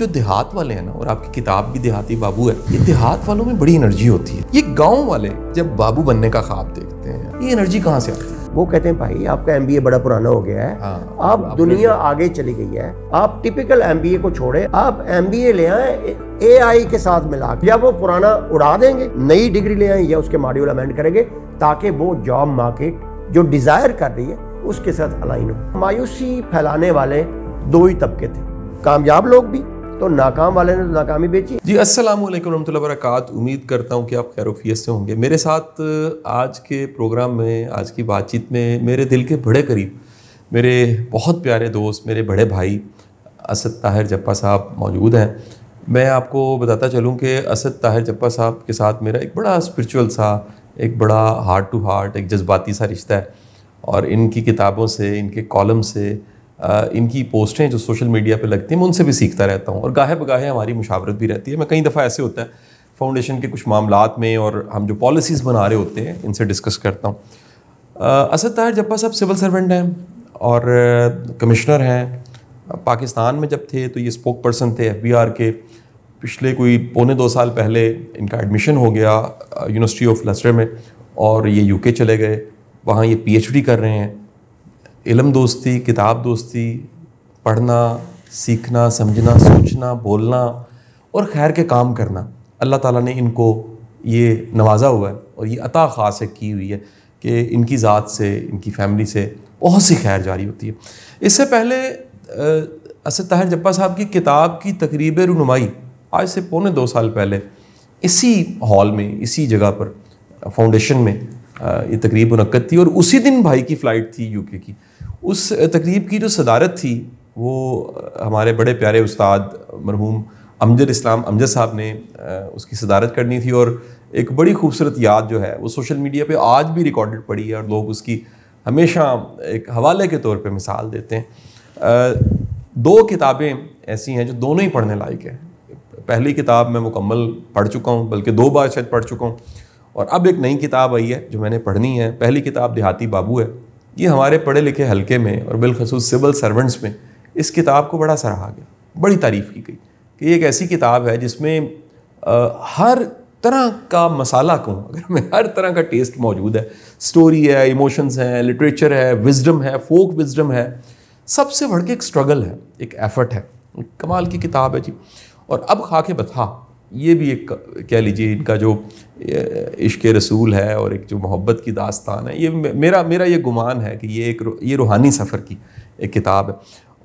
جو دیہات والے ہیں نا، اور آپ کی کتاب بھی دیہاتی بابو ہے، یہ دیہات والوں میں بڑی انرجی ہوتی ہے. یہ گاؤں والے جب بابو بننے کا خواب دیکھتے ہیں، یہ انرجی کہاں سے آتی ہے؟ وہ کہتے ہیں بھائی آپ کا MBA بڑا پرانا ہو گیا ہے، آپ دنیا آگے چلی گئی ہے، آپ ٹپیکل MBA کو چھوڑیں، آپ MBA لے آئیں AI کے ساتھ ملا کے، یا وہ پرانا اڑا دیں گے، نئی ڈگری لے آئیں یا اس کے ماڈیول امینڈ کریں گے تاکہ وہ جاب مارکیٹ جو ڈیزائر کر رہی ہے اس کے ساتھ الائن ہو. مایوسی پھیلانے والے دو ہی طبقے تھے، کامیاب لوگ بھی تو ناکام والے نے ناکامی بیچی. جی السلام علیکم ورحمۃ اللہ وبرکاتہ. امید کرتا ہوں کہ آپ خیر و عافیت سے ہوں گے. میرے ساتھ آج کے پروگرام میں، آج کی بات چیت میں میرے دل کے بڑے قریب میرے بہت پیارے دوست، میرے بڑے بھائی اسد طاہر جپا صاحب موجود ہیں. میں آپ کو بتاتا چلوں کہ اسد طاہر جپا صاحب کے ساتھ میرا ایک بڑا اسپرچول سا، ایک بڑا ہارٹ ٹو ہارٹ، ایک جذباتی سا رشتہ ہے. اور ان کی کتابوں سے، ان کے کالم سے، ان کی پوسٹیں جو سوشل میڈیا پہ لگتی ہیں، میں ان سے بھی سیکھتا رہتا ہوں. اور گاہے بگاہے ہماری مشاورت بھی رہتی ہے. میں کئی دفعہ ایسے ہوتا ہے فاؤنڈیشن کے کچھ معاملات میں، اور ہم جو پالیسیز بنا رہے ہوتے ہیں ان سے ڈسکس کرتا ہوں. اسد طاہر جپا صاحب سول سرونٹ ہیں اور کمشنر ہیں. پاکستان میں جب تھے تو یہ اسپوک پرسن تھے FBR کے. پچھلے کوئی 1.25 سال پہلے ان کا ایڈمیشن ہو گیا یونیورسٹی آف لیسٹر میں، اور یہ UK چلے گئے. وہاں یہ PhD کر رہے ہیں. علم دوستی، کتاب دوستی، پڑھنا، سیکھنا، سمجھنا، سوچنا، بولنا اور خیر کے کام کرنا، اللہ تعالیٰ نے ان کو یہ نوازا ہوا ہے، اور یہ عطا خاص ہے کی ہوئی ہے کہ ان کی ذات سے، ان کی فیملی سے بہت سی خیر جاری ہوتی ہے. اس سے پہلے اسد طاہر جپا صاحب کی کتاب کی تقریب رونمائی آج سے 1.25 سال پہلے اسی ہال میں، اسی جگہ پر فاؤنڈیشن میں یہ تقریب منعقد تھی. اور اسی دن بھائی کی فلائٹ تھی UK کی. اس تقریب کی جو صدارت تھی وہ ہمارے بڑے پیارے استاد مرحوم امجد اسلام امجد صاحب نے اس کی صدارت کرنی تھی. اور ایک بڑی خوبصورت یاد جو ہے وہ سوشل میڈیا پہ آج بھی ریکارڈڈ پڑی ہے، اور لوگ اس کی ہمیشہ ایک حوالے کے طور پہ مثال دیتے ہیں. 2 کتابیں ایسی ہیں جو دونوں ہی پڑھنے لائق ہیں. پہلی کتاب میں مکمل پڑھ چکا ہوں، بلکہ 2 بار شاید پڑھ چکا ہوں، اور اب ایک نئی کتاب آئی ہے جو میں نے پڑھنی ہے. پہلی کتاب دیہاتی بابو ہے. یہ ہمارے پڑھے لکھے حلقے میں اور بالخصوص سول سرونٹس میں اس کتاب کو بڑا سراہا گیا، بڑی تعریف کی گئی کہ یہ ایک ایسی کتاب ہے جس میں ہر طرح کا مسالہ کہوں، اگر میں ہر طرح کا ٹیسٹ موجود ہے. سٹوری ہے، ایموشنز ہیں، لٹریچر ہے، وزڈم ہے، فوک وزڈم ہے، سب سے بڑھ کے ایک سٹرگل ہے، ایک ایفرٹ ہے. کمال کی کتاب ہے جی. اور اب خاک بتھا، یہ بھی ایک کہہ لیجیے ان کا جو عشق رسول ہے اور ایک جو محبت کی داستان ہے. یہ میرا یہ گمان ہے کہ یہ روحانی سفر کی ایک کتاب ہے.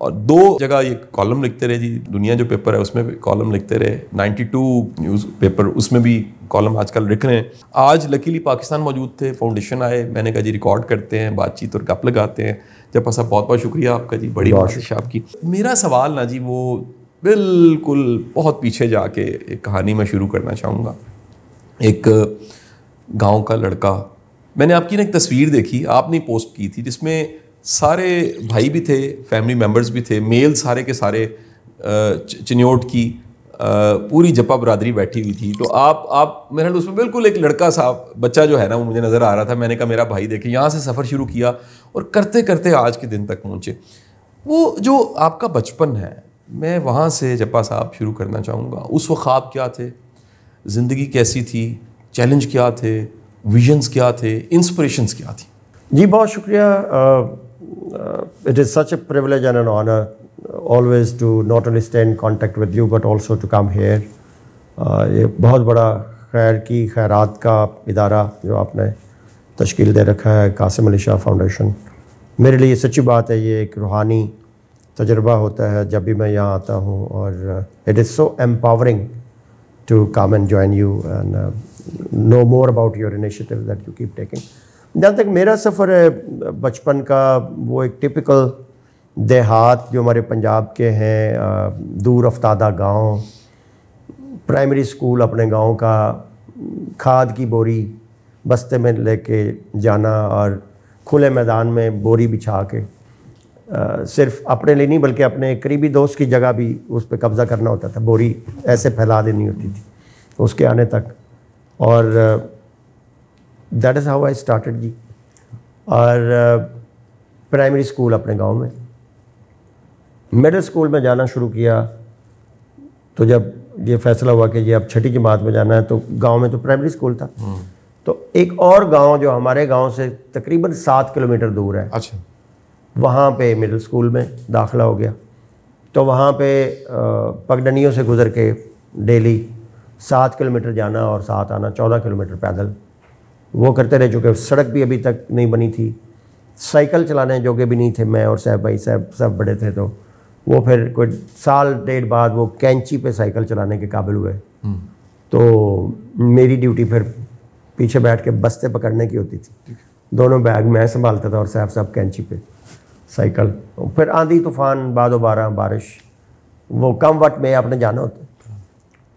اور 2 جگہ یہ کالم لکھتے رہے جی. دنیا جو پیپر ہے اس میں بھی کالم لکھتے رہے، 92 نیوز پیپر اس میں بھی کالم آج کل لکھ رہے ہیں. آج لکیلی پاکستان موجود تھے، فاؤنڈیشن آئے، میں نے کہا جی ریکارڈ کرتے ہیں، بات چیت اور گپ لگاتے ہیں. جب صاحب بہت بہت شکریہ آپ کا جی، بڑی کوشش آپ کی. میرا سوال نا جی وہ بالکل بہت پیچھے جا کے ایک کہانی میں شروع کرنا چاہوں گا. ایک گاؤں کا لڑکا، میں نے آپ کی نا ایک تصویر دیکھی، آپ نے پوسٹ کی تھی، جس میں سارے بھائی بھی تھے، فیملی ممبرز بھی تھے، میل سارے کے سارے چنیوٹ کی پوری جپا برادری بیٹھی ہوئی تھی. تو آپ میرے اس میں بالکل ایک لڑکا سا بچہ جو ہے نا وہ مجھے نظر آ رہا تھا. میں نے کہا میرا بھائی دیکھے، یہاں سے سفر شروع کیا اور کرتے کرتے آج کے دن تک پہنچے. وہ جو آپ کا بچپن ہے، میں وہاں سے جپا صاحب شروع کرنا چاہوں گا. اس وقت خواب کیا تھے، زندگی کیسی تھی، چیلنج کیا تھے، ویژنز کیا تھے، انسپریشنز کیا تھی؟ جی بہت شکریہ. It is such a privilege and an honour always to not only stay in contact with you but also to come here. یہ بہت بڑا خیر کی خیرات کا ادارہ جو آپ نے تشکیل دے رکھا ہے، قاسم علی شاہ فاؤنڈیشن. میرے لیے سچی بات ہے، یہ ایک روحانی تجربہ ہوتا ہے جب بھی میں یہاں آتا ہوں، اور it is so empowering to come and join you and know more about your initiative that you keep taking. جہاں تک میرا سفر ہے بچپن کا، وہ ایک ٹپیکل دیہات جو ہمارے پنجاب کے ہیں، دور افتادہ گاؤں. پرائمری اسکول اپنے گاؤں کا، کھاد کی بوری بستے میں لے کے جانا، اور کھلے میدان میں بوری بچھا کے صرف اپنے لیے نہیں بلکہ اپنے قریبی دوست کی جگہ بھی اس پہ قبضہ کرنا ہوتا تھا. بوری ایسے پھیلا دینی ہوتی تھی اس کے آنے تک. اور that is how I started جی. اور پرائمری اسکول اپنے گاؤں میں، مڈل اسکول میں جانا شروع کیا تو جب یہ فیصلہ ہوا کہ یہ اب چھٹی جماعت میں جانا ہے تو گاؤں میں تو پرائمری اسکول تھا, تو ایک اور گاؤں جو ہمارے گاؤں سے تقریباً 7 کلومیٹر دور ہے, اچھا, وہاں پہ مڈل اسکول میں داخلہ ہو گیا. تو وہاں پہ پگڈنیوں سے گزر کے ڈیلی 7 کلومیٹر جانا اور 7 آنا, 14 کلومیٹر پیدل وہ کرتے رہ چکے. سڑک بھی ابھی تک نہیں بنی تھی, سائیکل چلانے جوگے بھی نہیں تھے. میں اور صاحب بھائی صاحب سب بڑے تھے, تو وہ پھر کوئی 1.5 سال بعد وہ کینچی پہ سائیکل چلانے کے قابل ہوئے. تو میری ڈیوٹی پھر پیچھے بیٹھ کے بستے پکڑنے کی ہوتی تھی, دونوں بیگ میں سنبھالتا تھا اور صاحب کینچی پہ سائیکل. پھر آندھی طوفان, باد و بارہ, بارش, وہ کم وقت میں آپ نے جانا ہوتا.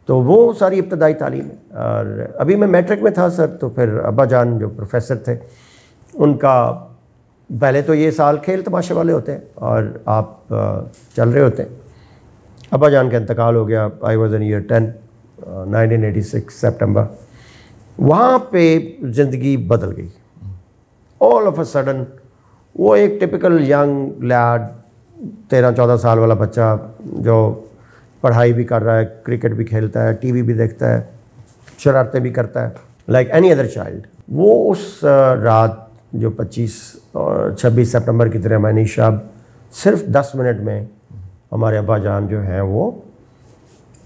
تو وہ ساری ابتدائی تعلیم ہے. اور ابھی میں میٹرک میں تھا سر, تو پھر ابا جان جو پروفیسر تھے ان کا پہلے تو یہ سال کھیل تماشے والے ہوتے ہیں اور آپ چل رہے ہوتے ہیں. ابا جان کا انتقال ہو گیا. I was in year 10 1986 September. وہاں پہ زندگی بدل گئی آل آف اے سڈن. وہ ایک ٹپیکل ینگ لیڈ 13-14 سال والا بچہ جو پڑھائی بھی کر رہا ہے, کرکٹ بھی کھیلتا ہے, ٹی وی بھی دیکھتا ہے, شرارتیں بھی کرتا ہے لائک اینی ادر چائلڈ. وہ اس رات جو 25 اور 26 سپٹمبر کی طرح میں شب صرف 10 منٹ میں ہمارے ابا جان جو ہیں وہ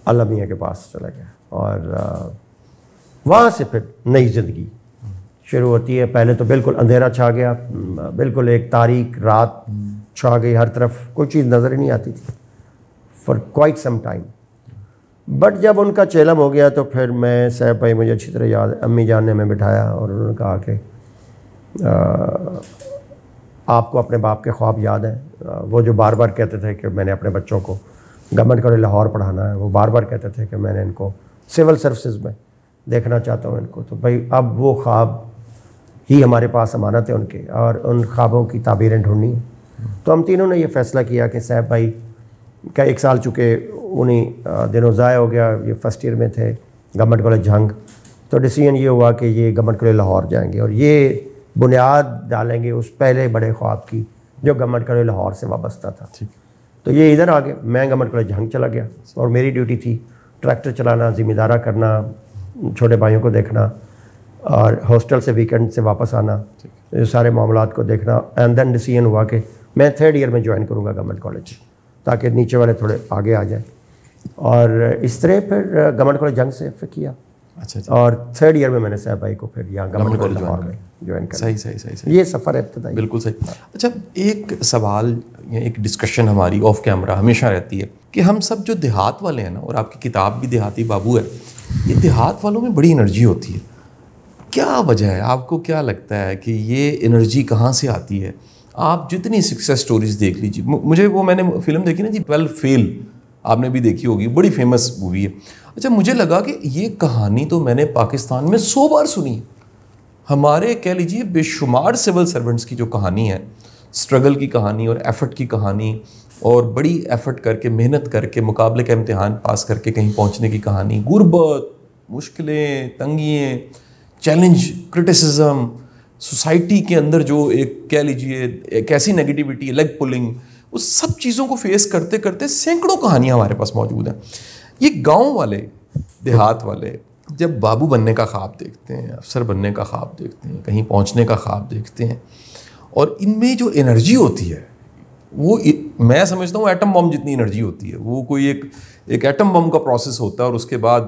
اللہ میاں کے پاس چلا گیا. اور وہاں سے پھر نئی زندگی شروع ہوتی ہے. پہلے تو بالکل اندھیرا چھا گیا, بالکل ایک تاریک رات چھا گئی, ہر طرف کوئی چیز نظر ہی نہیں آتی تھی for quite some time. But جب ان کا چیلم ہو گیا تو پھر میں صاحب بھائی مجھے اچھی طرح یاد ہے, امی جان نے ہمیں بٹھایا اور انہوں نے کہا کہ آپ کو اپنے باپ کے خواب یاد ہیں. وہ جو بار بار کہتے تھے کہ میں نے اپنے بچوں کو گورنمنٹ کالج لاہور پڑھانا ہے, وہ بار بار کہتے تھے کہ میں نے ان کو سول سروسز میں دیکھنا چاہتا ہوں ان کو. تو بھائی اب وہ خواب ہی ہمارے پاس امانت ہے ان کے, اور ان خوابوں کی تعبیریں ڈھونڈنی ہیں. تو ہم تینوں نے یہ فیصلہ کیا کہ صاحب بھائی کا 1 سال چونکہ انہیں دنوں ضائع ہو گیا, یہ فرسٹ ایئر میں تھے گورنمنٹ کالج جھنگ, تو ڈیسیژن یہ ہوا کہ یہ گورنمنٹ کالج لاہور جائیں گے اور یہ بنیاد ڈالیں گے اس پہلے بڑے خواب کی جو گورنمنٹ کالج لاہور سے وابستہ تھا. تو یہ ادھر آ گئے. میں گورنمنٹ کالج جھنگ چلا گیا اور میری ڈیوٹی تھی ٹریکٹر چلانا, ذمہ دارہ کرنا, چھوٹے بھائیوں کو دیکھنا, اور ہاسٹل سے ویکنڈ سے واپس آنا, یہ سارے معاملات کو دیکھنا. اینڈ دین ڈیسیژن ہوا کہ میں 3rd ایئر میں جوائن کروں گا گورنمنٹ کالج تاکہ نیچے والے تھوڑے آگے آ جائیں. اور اس طرح پھر گورنمنٹ کالج جنگ سے فکر کیا. اور 3rd ایئر میں میں نے صاحب بھائی کو پھر یہاں گورنمنٹ کالج لاہور میں جوائن کیا. صحیح. یہ سفر ابتدائی. بالکل صحیح. اچھا, ایک سوال یا ایک ڈسکشن ہماری آف کیمرہ ہمیشہ رہتی ہے کہ ہم سب جو دیہات والے ہیں نا, اور آپ کی کتاب بھی دیہاتی بابو ہے, یہ دیہات والوں میں بڑی انرجی ہوتی ہے. کیا وجہ ہے, آپ کو کیا لگتا ہے کہ یہ انرجی کہاں سے آتی ہے؟ آپ جتنی سکسیس سٹوریز دیکھ لیجیے, مجھے وہ میں نے فلم دیکھی نا جی 12 فیل, آپ نے بھی دیکھی ہوگی, بڑی فیمس مووی ہے. اچھا, مجھے لگا کہ یہ کہانی تو میں نے پاکستان میں 100 بار سنی ہے. ہمارے کہہ لیجیے بے شمار سول سرونٹس کی جو کہانی ہے, اسٹرگل کی کہانی اور ایفرٹ کی کہانی, اور بڑی ایفرٹ کر کے محنت کر کے مقابلے کا امتحان پاس کر کے کہیں پہنچنے کی کہانی, غربت, مشکلیں, تنگیاں, چیلنج, کرٹیسزم, سوسائٹی کے اندر جو ایک کہہ لیجیے ایک ایسی نیگیٹیوٹی, لیگ پولنگ, اس سب چیزوں کو فیس کرتے کرتے سینکڑوں کہانیاں ہمارے پاس موجود ہیں. یہ گاؤں والے, دیہات والے جب بابو بننے کا خواب دیکھتے ہیں, افسر بننے کا خواب دیکھتے ہیں, کہیں پہنچنے کا خواب دیکھتے ہیں, اور ان میں جو انرجی ہوتی ہے وہ میں سمجھتا ہوں ایٹم بم جتنی انرجی ہوتی ہے. وہ کوئی ایک ایٹم بم کا پروسیس ہوتا ہے, اور اس کے بعد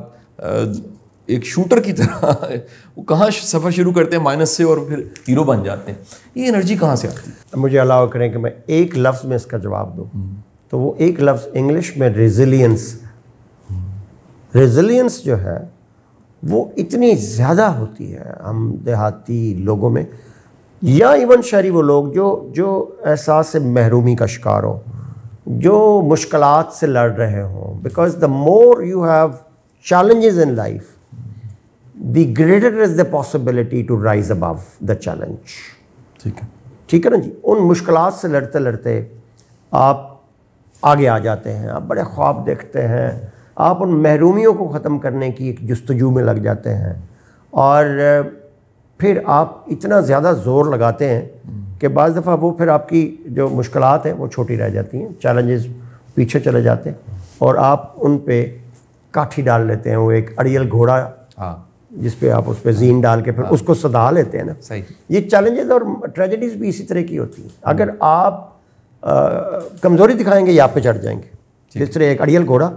ایک شوٹر کی طرح وہ کہاں سفر شروع کرتے ہیں مائنس سے اور پھر ہیرو بن جاتے ہیں. یہ انرجی کہاں سے آتی ہے؟ مجھے الاؤ کریں کہ میں ایک لفظ میں اس کا جواب دوں, تو وہ ایک لفظ انگلش میں ریزیلینس. ریزیلینس جو ہے وہ اتنی زیادہ ہوتی ہے ہم دیہاتی لوگوں میں, یا ایون شہری وہ لوگ جو احساس سے محرومی کا شکار ہوں, جو مشکلات سے لڑ رہے ہوں. Because the more you have challenges in life, the greater is the possibility to rise above the challenge. ٹھیک ہے نا جی. ان مشکلات سے لڑتے لڑتے آپ آگے آ جاتے ہیں, آپ بڑے خواب دیکھتے ہیں, آپ ان محرومیوں کو ختم کرنے کی ایک جستجو میں لگ جاتے ہیں, اور پھر آپ اتنا زیادہ زور لگاتے ہیں کہ بعض دفعہ وہ پھر آپ کی جو مشکلات ہیں وہ چھوٹی رہ جاتی ہیں, چیلنجز پیچھے چلے جاتے ہیں, اور آپ ان پہ کاٹھی ڈال لیتے ہیں, وہ ایک اڑیل گھوڑا ہاں جس پہ آپ اس پہ زین ڈال کے پھر اس کو صدا لیتے ہیں نا. صحیح. یہ چیلنجز اور ٹریجڈیز بھی اسی طرح کی ہوتی ہیں. اگر آپ کمزوری دکھائیں گے یہ آپ پہ چڑھ جائیں گے. جس طرح ایک اڑیل گھوڑا,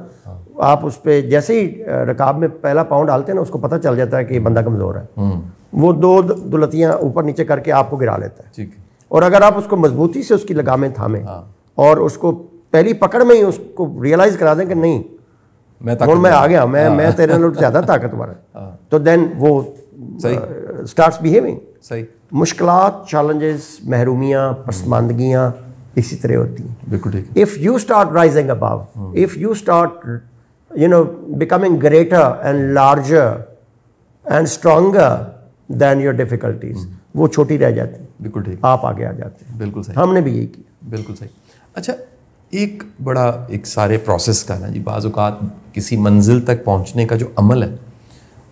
آپ اس پہ جیسے ہی رکاب میں پہلا پاؤں ڈالتے ہیں نا, اس کو پتہ چل جاتا ہے کہ یہ بندہ کمزور ہے. وہ 2 دلتیاں اوپر نیچے کر کے آپ کو گرا لیتا ہے. ٹھیک. اور اگر آپ اس کو مضبوطی سے اس کی لگامیں تھامیں اور اس کو پہلی پکڑ میں ہی اس کو ریئلائز کرا دیں کہ نہیں میں آ گیا, میں تیرے نال زیادہ طاقتور ہے, تو دین وہ اسٹارٹس بیہیونگ. صحیح. مشکلات, چیلنجز, محرومیاں, پسماندگیاں اسی طرح ہوتی ہیں. بالکل ٹھیک. If you start rising above, if you start becoming greater and larger and stronger than your difficulties, وہ چھوٹی رہ جاتی ہیں. بالکل ٹھیک. آپ آگے آ جاتے ہیں. بالکل صحیح. ہم نے بھی یہی کیا. بالکل صحیح. اچھا ایک بڑا ایک سارے پروسیس کا نا جی, بعض اوقات کسی منزل تک پہنچنے کا جو عمل ہے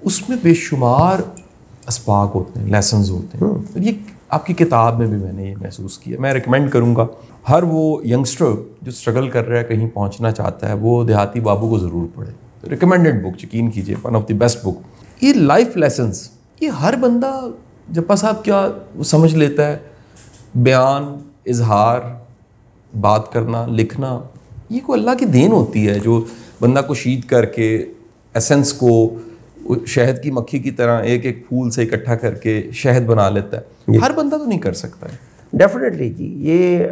اس میں بے شمار اسباق ہوتے ہیں, لیسنز ہوتے ہیں. یہ آپ کی کتاب میں بھی میں نے یہ محسوس کیا. میں ریکمینڈ کروں گا ہر وہ ینگسٹر جو اسٹرگل کر رہا ہے, کہیں پہنچنا چاہتا ہے, وہ دیہاتی بابو کو ضرور پڑھے. ریکمینڈیڈ بک, یقین کیجیے, ون آف دی بیسٹ بک. یہ لائف لیسنز یہ ہر بندہ جپا صاحب کیا سمجھ لیتا ہے. بیان, اظہار, بات کرنا, لکھنا, یہ کوئی اللہ کی دین ہوتی ہے جو بندہ کشید کر کے ایسنس کو شہد کی مکھی کی طرح ایک ایک پھول سے اکٹھا کر کے شہد بنا لیتا ہے. ہر بندہ تو نہیں کر سکتا ہے. ڈیفینیٹلی جی. یہ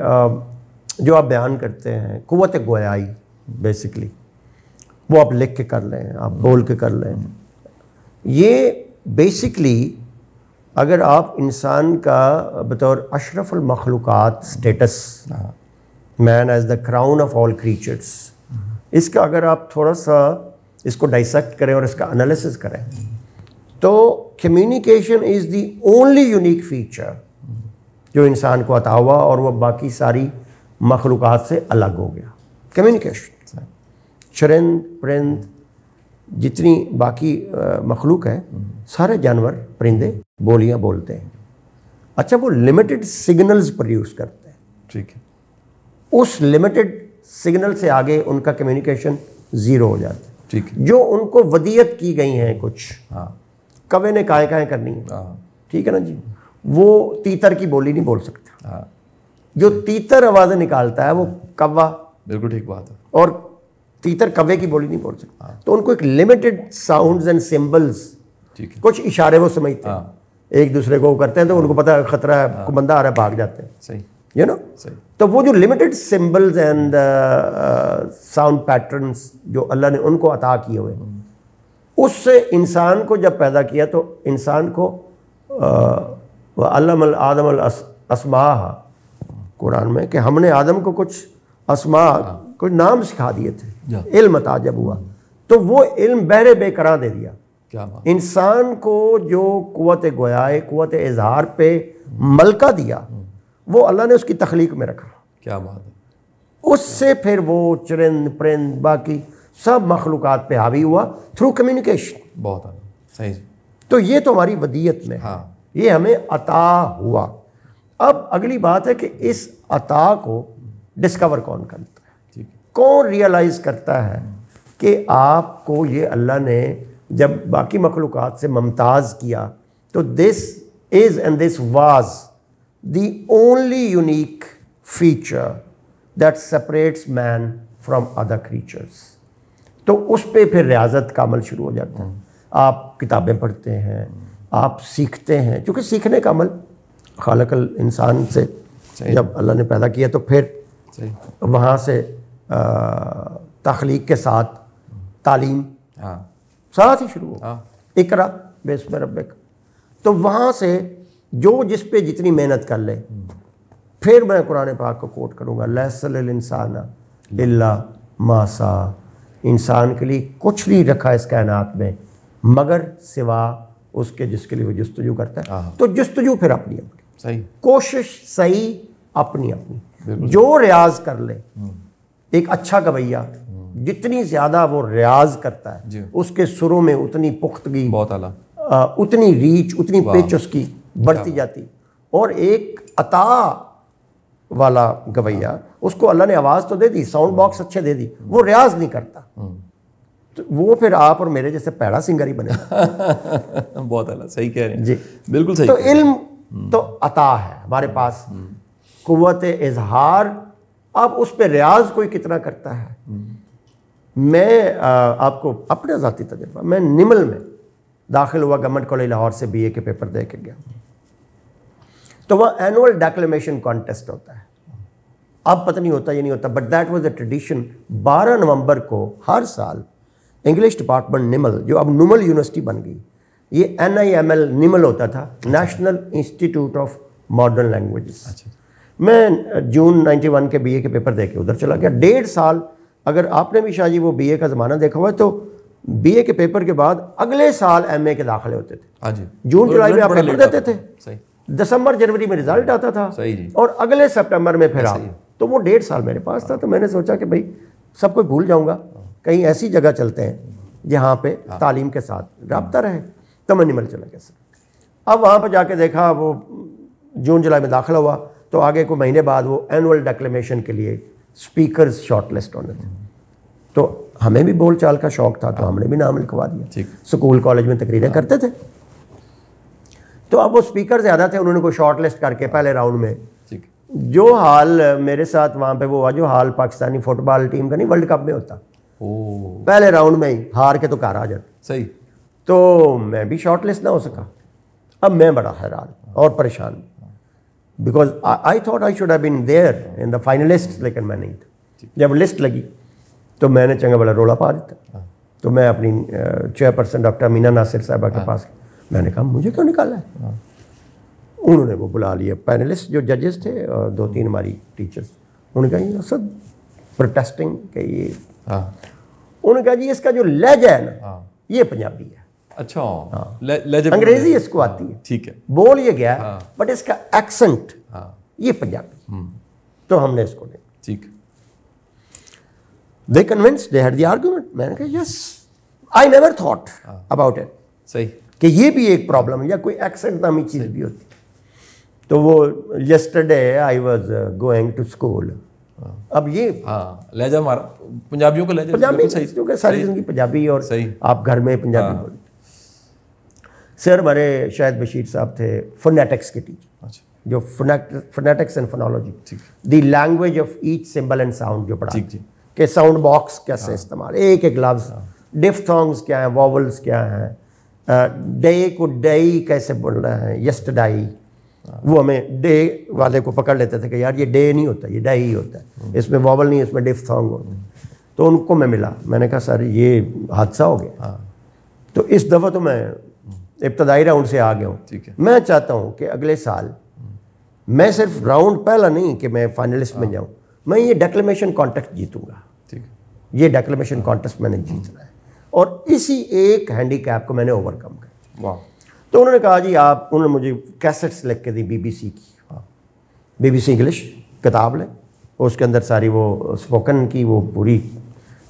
جو آپ بیان کرتے ہیں قوت گویائی بیسکلی, وہ آپ لکھ کے کر لیں, آپ بول کے کر لیں. یہ بیسکلی اگر آپ انسان کا بطور اشرف المخلوقات status, man as the crown of all creatures, اس کا اگر آپ تھوڑا سا اس کو ڈائسیکٹ کریں اور اس کا انالیسس کریں تو communication is the only unique feature جو انسان کو عطا ہوا اور وہ باقی ساری مخلوقات سے الگ ہو گیا. کمیونیکیشن, چرند پرند جتنی باقی مخلوق ہے, سارے جانور پرندے بولیاں بولتے ہیں. اچھا وہ لمیٹڈ سگنلز پروڈیوس کرتے ہیں. ٹھیک ہے. اس لمیٹڈ سگنل سے آگے ان کا کمیونیکیشن زیرو ہو جاتا ہے. ٹھیک ہے. جو ان کو ودیت کی گئی ہیں کچھ, کوے نے کائیں کائیں کرنی ہے, ٹھیک ہے نا جی, وہ تیتر کی بولی نہیں بول سکتا. جو تیتر آوازیں نکالتا ہے وہ کوا, بالکل ٹھیک بات ہے, اور تیتر کوے کی بولی نہیں بول سکتا. تو ان کو ایک لمیٹڈ ساؤنڈز اینڈ سمبلز, کچھ اشارے وہ سمجھتے ہیں, ایک دوسرے کو کرتے ہیں تو ان کو پتہ ہے خطرہ ہے, کوئی بندہ آ رہا ہے, بھاگ جاتے ہیں. صحیح. You know. تو وہ جو limited symbols and sound patterns جو اللہ نے ان کو عطا کیے ہوئے, اس سے انسان کو جب پیدا کیا تو انسان کو علم آدم الاسماء قرآن میں, کہ ہم نے آدم کو کچھ اسماء, کچھ نام سکھا دیے تھے, علم عطا جب ہوا تو وہ علم بہرے بے قرار دے دیا. انسان کو جو قوت گویائے, قوت اظہار پہ ملکہ دیا, وہ اللہ نے اس کی تخلیق میں رکھا. کیا بات ہے. اس سے پھر وہ چرند پرند باقی سب مخلوقات پہ حاوی ہوا تھرو کمیونیکیشن. بہت صحیح. تو یہ تو ہماری ودیت میں ہے, یہ ہمیں عطا ہوا. اب اگلی بات ہے کہ اس عطا کو ڈسکور کون کرتا ہے, کون ریئلائز کرتا ہے کہ آپ کو یہ اللہ نے جب باقی مخلوقات سے ممتاز کیا تو this is and this was the only unique feature that separates man from other creatures. تو اس پہ پھر ریاضت کا عمل شروع ہو جاتا ہے. آپ کتابیں پڑھتے ہیں, آپ سیکھتے ہیں, چونکہ سیکھنے کا عمل خالق الانسان سے جب اللہ نے پیدا کیا تو پھر وہاں سے تخلیق کے ساتھ تعلیم ساتھ ہی شروع ہو, اقرا بسم ربک. تو وہاں سے جو جس پہ جتنی محنت کر لے, پھر میں قرآن پاک کو کوٹ کروں گا, لیس للانسان الا ما سعی, انسان کے لیے کچھ نہیں رکھا اس کائنات میں مگر سوا اس کے جس کے لیے وہ جستجو کرتا ہے. تو جستجو پھر اپنی اپنی, کوشش صحیح اپنی اپنی, جو ریاض کر لے. ایک اچھا گویا جتنی زیادہ وہ ریاض کرتا ہے اس کے سروں میں اتنی پختگی, بہت اعلیٰ, اتنی ریچ, اتنی پچ اس کی بڑھتی جاتی. اور ایک عطا والا گویا, اس کو اللہ نے آواز تو دے دی, ساؤنڈ باکس اچھے دے دی, وہ ریاض نہیں کرتا. تو وہ پھر آپ اور میرے جیسے پیڑا سنگر ہی بنے. بہت اعلیٰ, صحیح کہہ رہے ہیں جی بالکل صحیح. تو علم تو عطا ہے ہمارے پاس, قوت اظہار, اب اس پہ ریاض کوئی کتنا کرتا ہے. میں آپ کو اپنا ذاتی تجربہ, میں نمل میں داخل ہوا گورنمنٹ کالج لاہور سے BA کے پیپر دے کے گیا, تو وہاں اینول ڈیکلیمیشن کانٹیسٹ ہوتا ہے. اب پتہ نہیں ہوتا یہ نہیں ہوتا, but that was a tradition. 12 نومبر کو ہر سال انگلش ڈپارٹمنٹ نمل, جو اب نمل یونیورسٹی بن گئی, یہ NIML نمل ہوتا تھا, national institute of modern languages. میں جون 91 کے BA کے پیپر دے کے ادھر چلا گیا. 1.5 سال, اگر آپ نے بھی شاہ جی وہ BA کا زمانہ دیکھا ہوا ہے, تو BA کے پیپر کے بعد اگلے سال MA کے داخلے ہوتے تھے. ہاں جی, جون جولائی میں آپ پیپر دیتے تھے, صحیح, دسمبر جنوری میں رزلٹ آتا تھا, صحیح جی, اور اگلے سپٹمبر میں پھر آپ. تو وہ 1.5 سال میرے پاس تھا. تو میں نے سوچا کہ بھائی سب کو بھول جاؤں گا, کہیں ایسی جگہ چلتے ہیں جہاں پہ تعلیم کے ساتھ رابطہ رہے. تو میں نمل چلا گیا سر. اب وہاں پہ جا کے دیکھا, وہ جون جولائی میں داخلہ ہوا, تو آگے کو مہینے بعد وہ اینول ڈیکلیمیشن کے لیے اسپیکرز شارٹ لسٹ ہونے تھے. تو ہمیں بھی بول چال کا شوق تھا, تو ہم نے بھی نام لکھوا دیا. اسکول کالج میں تقریریں کرتے تھے. تو اب وہ اسپیکر زیادہ تھے, انہوں نے کوئی شارٹ لسٹ کر کے پہلے راؤنڈ میں, جو حال میرے ساتھ وہاں پہ وہ ہوا, جو حال پاکستانی فٹ بال ٹیم کا نہیں ورلڈ کپ میں ہوتا, پہلے راؤنڈ میں ہی ہار کے تو گھر آ جاتے. صحیح. تو میں بھی شارٹ لسٹ نہ ہو سکا. اب میں بڑا حیران اور پریشان, because I thought I should have been there in the finalist, لیکن میں نہیں تھا. جب لسٹ لگی تو میں نے چنگا بڑا رولا پا دیتا. تو میں اپنی چیئرپرسن ڈاکٹر امینا ناصر صاحبہ کے پاس, میں نے کہا مجھے کیوں نکالا ہے. انہوں نے وہ بلا لیا پینلسٹ جو ججز تھے, اور 2-3 ہماری ٹیچرس. انہوں نے کہا یہ سب پروٹیسٹنگ کہ یہ, انہوں نے کہا جی اس کا جو لہجہ ہے نا یہ پنجابی ہے. اچھا, انگریزی اس کو آتی ہے, ٹھیک ہے, بول یہ گیا, بٹ اس کا ایکسنٹ یہ پنجابی. تو ہم نے اس کو لیا. ٹھیک. They convinced, they had the argument. میں نے کہا yes, I never thought about it. صحیح. کہ یہ بھی ایک پرابلم ہے, یا کوئی ایکسنٹ نامی چیز بھی ہوتی. تو وہ yesterday I was going to school. اب یہ لہجہ ہمارا پنجابیوں کا لہجہ پنجابی, کیونکہ ساری زندگی پنجابی, اور آپ گھر میں پنجابی بولتے. سر ہمارے شاہد بشیر صاحب تھے فونیٹکس کے ٹیچر, جو phonetics and phonology, the language of each symbol and sound جو پڑھا, کہ ساؤنڈ باکس کیسے استعمال, ایک ایک لفظ, ڈفتھونگز کیا ہیں, واولز کیا ہیں, ڈے کو ڈئی کیسے بولنا ہے, یسٹرڈائی. وہ ہمیں ڈے والے کو پکڑ لیتے تھے کہ یار یہ ڈے نہیں ہوتا, یہ ڈے ہی ہوتا ہے, اس میں واول نہیں, اس میں ڈفتھونگ ہوتا ہے. تو ان کو میں ملا, میں نے کہا سر یہ حادثہ ہو گیا. تو اس دفعہ تو میں ابتدائی راؤنڈ سے آ گیا ہوں. میں چاہتا ہوں کہ اگلے سال میں صرف راؤنڈ پہلا نہیں کہ میں فائنلسٹ میں جاؤں, میں یہ ڈیکلیمیشن کانٹیسٹ جیتوں گا. یہ ڈیکلیمیشن کانٹیسٹ میں نے جیتنا ہے, اور اسی ایک ہینڈی کیپ کو میں نے اوور کم کیا. تو انہوں نے کہا جی آپ, انہوں نے مجھے کیسٹس لکھ کے دی BBC کی, BBC انگلش کتاب لیں, اس کے اندر ساری وہ اسپوکن کی وہ پوری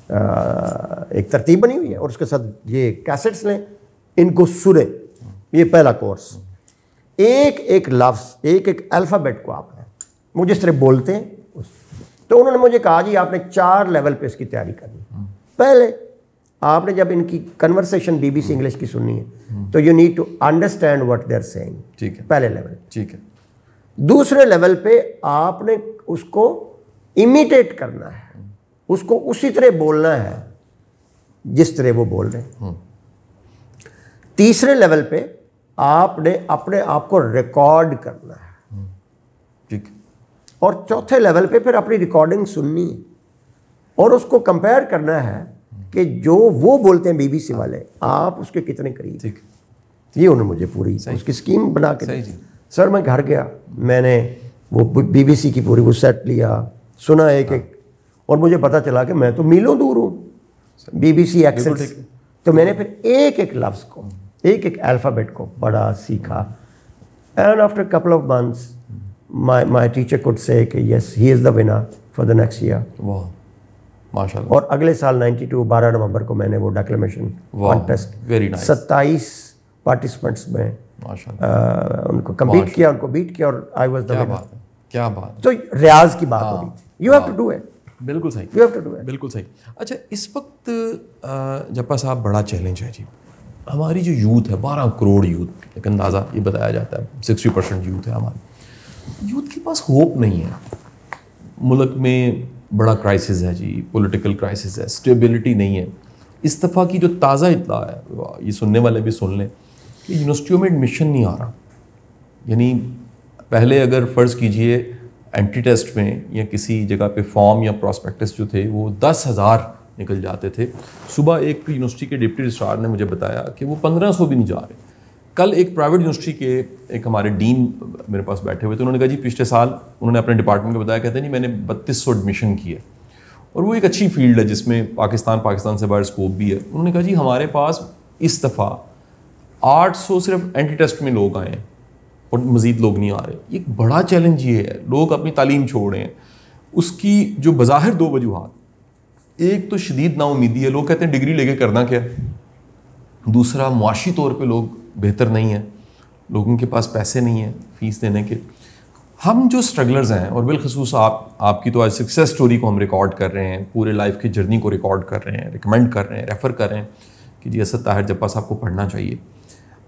ایک ترتیب بنی ہوئی ہے, اور اس کے ساتھ یہ کیسٹس لیں, ان کو سنیں. یہ پہلا کورس, ایک ایک لفظ, ایک ایک الفابیٹ کو آپ نے وہ جس طرح بولتے ہیں. تو انہوں نے مجھے کہا جی آپ نے 4 لیول پہ اس کی تیاری کرنی. پہلے آپ نے جب ان کی کنورسیشن BBC انگلش کی سننی ہے, تو you need to understand what they are saying. ٹھیک ہے, پہلے لیول. ٹھیک ہے. دوسرے لیول پہ آپ نے اس کو امیٹیٹ کرنا ہے, اس کو اسی طرح بولنا ہے جس طرح وہ بول رہے ہیں. تیسرے لیول پہ آپ نے اپنے آپ کو ریکارڈ کرنا ہے. ٹھیک. اور چوتھے لیول پہ پھر اپنی ریکارڈنگ سننی ہے, اور اس کو کمپیئر کرنا ہے کہ جو وہ بولتے ہیں BBC والے, آپ اس کے کتنے قریب. ٹھیک. یہ انہوں نے مجھے پوری اس کی اسکیم بنا کے. سر میں گھر گیا, میں نے وہ BBC کی پوری وہ سیٹ لیا, سنا ایک ایک, اور مجھے پتا چلا کہ میں تو میلوں دور ہوں BBC ایکسنٹ. تو میں نے پھر ایک ایک لفظ کو, ایک ایک الفابیٹ کو پڑھا, سیکھا. And after couple of months my teacher could say کہ yes he is the winner for the next year. واہ, ماشاء اللہ. اور اگلے سال 92 12 نومبر کو میں نے وہ ڈیکلیمیشن کانٹیسٹ 27 پارٹیسپینٹس میں ان کو کمپیٹ کیا, ان کو بیٹ کیا, اور آئی واز دا ونر. کیا بات. تو ریاض کی بات ہو رہی تھی, you have to do it. بالکل صحیح, You have to do it. بالکل صحیح. اچھا اس وقت جپا صاحب بڑا چیلنج ہے جی, ہماری جو یوتھ ہے 12 کروڑ یوتھ, ایک اندازہ یہ بتایا جاتا ہے 60% یوتھ ہے ہماری, یوتھ کے پاس ہوپ نہیں ہے. ملک میں بڑا کرائسس ہے جی, پولیٹیکل کرائسس ہے, اسٹیبلٹی نہیں ہے. اس دفعہ کی جو تازہ اطلاع ہے, یہ سننے والے بھی سن لیں, کہ یونیورسٹیوں میں ایڈمیشن نہیں آ رہا. یعنی پہلے اگر فرض کیجئے اینٹی ٹیسٹ میں یا کسی جگہ پہ فارم یا پراسپیکٹس جو تھے وہ 10,000 نکل جاتے تھے. صبح ایک یونیورسٹی کے ڈپٹی رجسٹرار نے مجھے بتایا کہ وہ 1500 بھی نہیں جا رہے. کل ایک پرائیویٹ یونیورسٹی کے ایک ہمارے ڈین میرے پاس بیٹھے ہوئے تھے, انہوں نے کہا جی پچھلے سال انہوں نے اپنے ڈپارٹمنٹ کو بتایا, کہتے ہیں نہیں میں نے 3200 ایڈمیشن کی ہے, اور وہ ایک اچھی فیلڈ ہے جس میں پاکستان سے باہر اسکوپ بھی ہے. انہوں نے کہا جی ہمارے پاس اس دفعہ 800 صرف اینٹی ٹیسٹ میں لوگ آئے ہیں اور مزید لوگ نہیں آ رہے. ایک بڑا چیلنج یہ ہے, لوگ اپنی تعلیم چھوڑ رہے ہیں. اس کی جو بظاہر 2 وجوہات, ایک تو شدید نا امیدی ہے, لوگ کہتے ہیں ڈگری لے کے کرنا کیا. دوسرا معاشی طور پہ لوگ بہتر نہیں ہیں, لوگوں کے پاس پیسے نہیں ہیں فیس دینے کے. ہم جو اسٹرگلرز ہیں, اور بالخصوص آپ کی تو آج سکسیس سٹوری کو ہم ریکارڈ کر رہے ہیں, پورے لائف کی جرنی کو ریکارڈ کر رہے ہیں, ریکمینڈ کر رہے ہیں, ریفر کر رہے ہیں کہ جی اسد طاہر جپا صاحب کو پڑھنا چاہیے.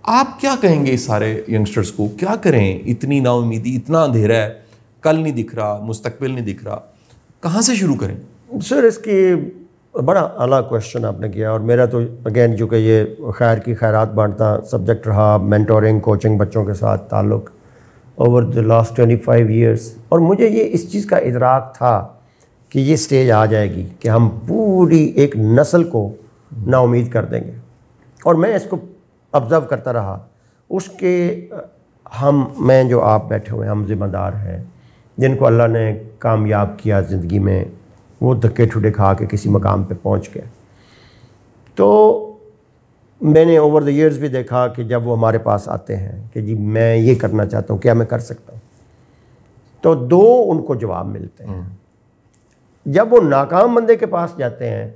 آپ کیا کہیں گے اس سارے ینگسٹرز کو, کیا کریں؟ اتنی نا امیدی, اتنا اندھیرا ہے, کل نہیں دکھ رہا, مستقبل نہیں دکھ رہا, کہاں سے شروع کریں؟ سر اس کی بڑا اعلیٰ کوشچن آپ نے کیا, اور میرا تو اگین جو کہ یہ خیر کی خیرات بانٹتا سبجیکٹ رہا, مینٹورنگ کوچنگ بچوں کے ساتھ تعلق اوور دی لاسٹ 25 ایئرس, اور مجھے یہ اس چیز کا ادراک تھا کہ یہ سٹیج آ جائے گی کہ ہم پوری ایک نسل کو نا امید کر دیں گے. اور میں اس کو آبزرو کرتا رہا. اس کے میں جو آپ بیٹھے ہوئے ہم ذمہ دار ہیں جن کو اللہ نے کامیاب کیا زندگی میں, وہ دھکے ٹھوٹے کھا کے کسی مقام پہ پہنچ گئے. تو میں نے اوور دی ایئرز بھی دیکھا کہ جب وہ ہمارے پاس آتے ہیں کہ جی میں یہ کرنا چاہتا ہوں, کیا میں کر سکتا ہوں, تو 2 ان کو جواب ملتے ہیں. جب وہ ناکام بندے کے پاس جاتے ہیں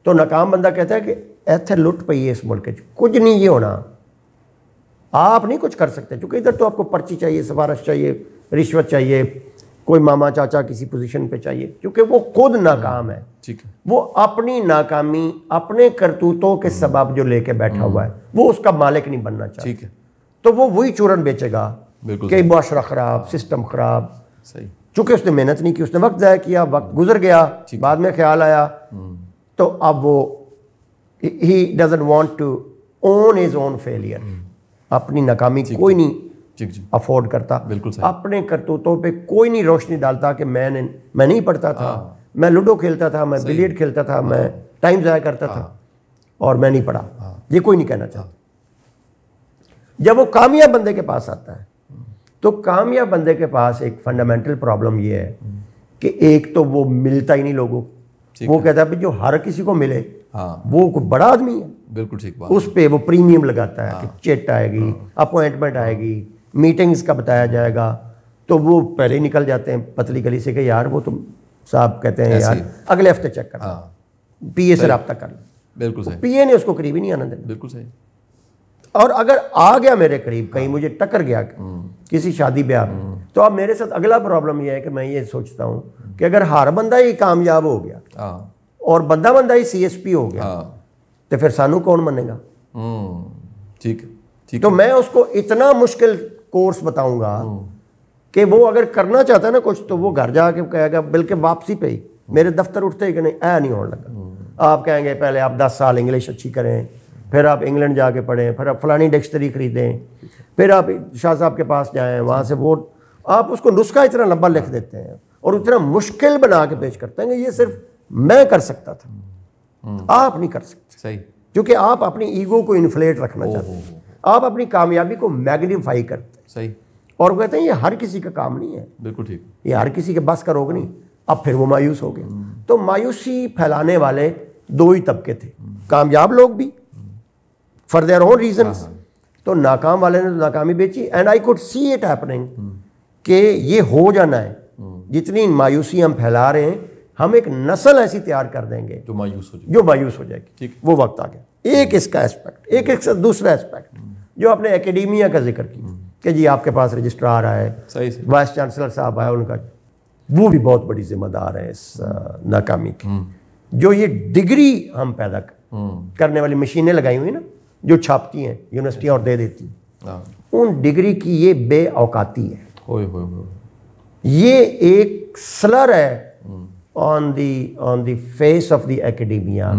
تو ناکام بندہ کہتا ہے کہ ایتھے لٹ پئی ہے اس ملک, کچھ نہیں یہ ہونا, آپ نہیں کچھ کر سکتے, کیونکہ ادھر تو آپ کو پرچی چاہیے, سفارش چاہیے, رشوت چاہیے, کوئی ماما چاچا کسی پوزیشن پہ چاہیے, کیونکہ وہ خود ناکام ہے. وہ اپنی ناکامی اپنے کرتوتوں کے سبب جو لے کے بیٹھا ہوا ہے, وہ اس کا مالک نہیں بننا چاہتا. تو وہ وہی چورن بیچے گا کہ معاشرہ خراب, سسٹم خراب. چونکہ اس نے محنت نہیں کی, اس نے وقت ضائع کیا, وقت گزر گیا, بعد میں خیال آیا, تو اب وہ he doesn't want to own his own failure. اپنی ناکامی کوئی نہیں افورڈ کرتا, اپنے کرتوتوں پہ کوئی نہیں روشنی ڈالتا کہ میں نہیں پڑھتا تھا, میں لوڈو کھیلتا تھا, میں بلیئرڈ کھیلتا تھا, میں ٹائم ضائع کرتا تھا اور میں نہیں پڑھا. یہ کوئی نہیں کہنا چاہتا. جب وہ کامیاب بندے کے پاس آتا ہے تو کامیاب بندے کے پاس ایک فنڈامنٹل پرابلم یہ ہے کہ ایک تو وہ ملتا ہی نہیں لوگوں, وہ کہتا ہے جو ہر کسی کو ملے وہ کوئی بڑا آدمی ہے. بالکل ٹھیک بات. اس پہ وہ پریمیم لگاتا ہے کہ چیٹ آئے گی, اپوائنٹمنٹ آئے گی, میٹنگز کا بتایا جائے گا, تو وہ پہلے ہی نکل جاتے ہیں پتلی گلی سے کہ یار وہ تو صاحب کہتے ہیں یار اگلے ہفتے چیک کرنا, پی اے سے رابطہ کر لیں. بالکل صحیح. پی اے نے اس کو قریب ہی نہیں آنا دینا. بالکل صحیح. اور اگر آ گیا میرے قریب, کہیں مجھے ٹکر گیا کسی شادی بیاہ میں, تو اب میرے ساتھ اگلا پرابلم یہ ہے کہ میں یہ سوچتا ہوں کہ اگر ہر بندہ ہی کامیاب ہو گیا اور بندہ ہی سی ایس پی ہو گیا تو پھر سانو کون مانے گا؟ ٹھیک. تو میں اس کو اتنا مشکل کورس بتاؤں گا کہ وہ اگر کرنا چاہتا ہے نا کچھ, تو وہ گھر جا کے کہے گا, بلکہ واپسی پہ ہی میرے دفتر اٹھتے ہی کہ نہیں ہونے لگا. آپ کہیں گے پہلے آپ 10 سال انگلش اچھی کریں, پھر آپ انگلینڈ جا کے پڑھیں, پھر آپ فلانی ڈکشنری خریدیں, پھر آپ شاہ صاحب کے پاس جائیں, وہاں سے وہ آپ اس کو نسخہ اتنا لمبا لکھ دیتے ہیں اور اتنا مشکل بنا کے پیش کرتے ہیں کہ یہ صرف میں کر سکتا تھا, آپ نہیں کر سکتے. صحیح. کیونکہ آپ اپنی ایگو کو انفلیٹ رکھنا چاہتے ہیں, آپ اپنی کامیابی کو میگنیفائی کرتے ہیں. صحیح. اور وہ کہتے ہیں یہ ہر کسی کا کام نہیں ہے. بالکل ٹھیک. یہ ہر کسی کے بس کا روگ نہیں. اب پھر وہ مایوس ہو گئے. تو مایوسی پھیلانے والے 2 ہی طبقے تھے, کامیاب لوگ بھی فار دیئر اون ریزنس, تو ناکام والے نے ناکامی بیچی. And I could see it happening کہ یہ ہو جانا ہے. جتنی مایوسی ہم پھیلا رہے ہیں, ہم ایک نسل ایسی تیار کر دیں گے جو مایوس ہو جائے گی. وہ وقت آ گیا. ایک اس کا اسپیکٹ, ایک دوسرا اسپیکٹ جو آپ نے اکیڈیمیا کا ذکر کیا کہ جی آپ کے پاس رجسٹرار آئے, وائس چانسلر صاحب آئے, ان کا وہ بھی بہت بڑی ذمہ دار ہیں اس ناکامی کی. جو یہ ڈگری ہم پیدا کرنے والی مشینیں لگائی ہوئی نا جو چھاپتی ہیں یونیورسٹیاں اور دے دیتی ہیں, ان ڈگری کی یہ بے اوقاتی ہے. یہ ایک سلر ہے آن دی فیس آف دی ایکیڈیمیا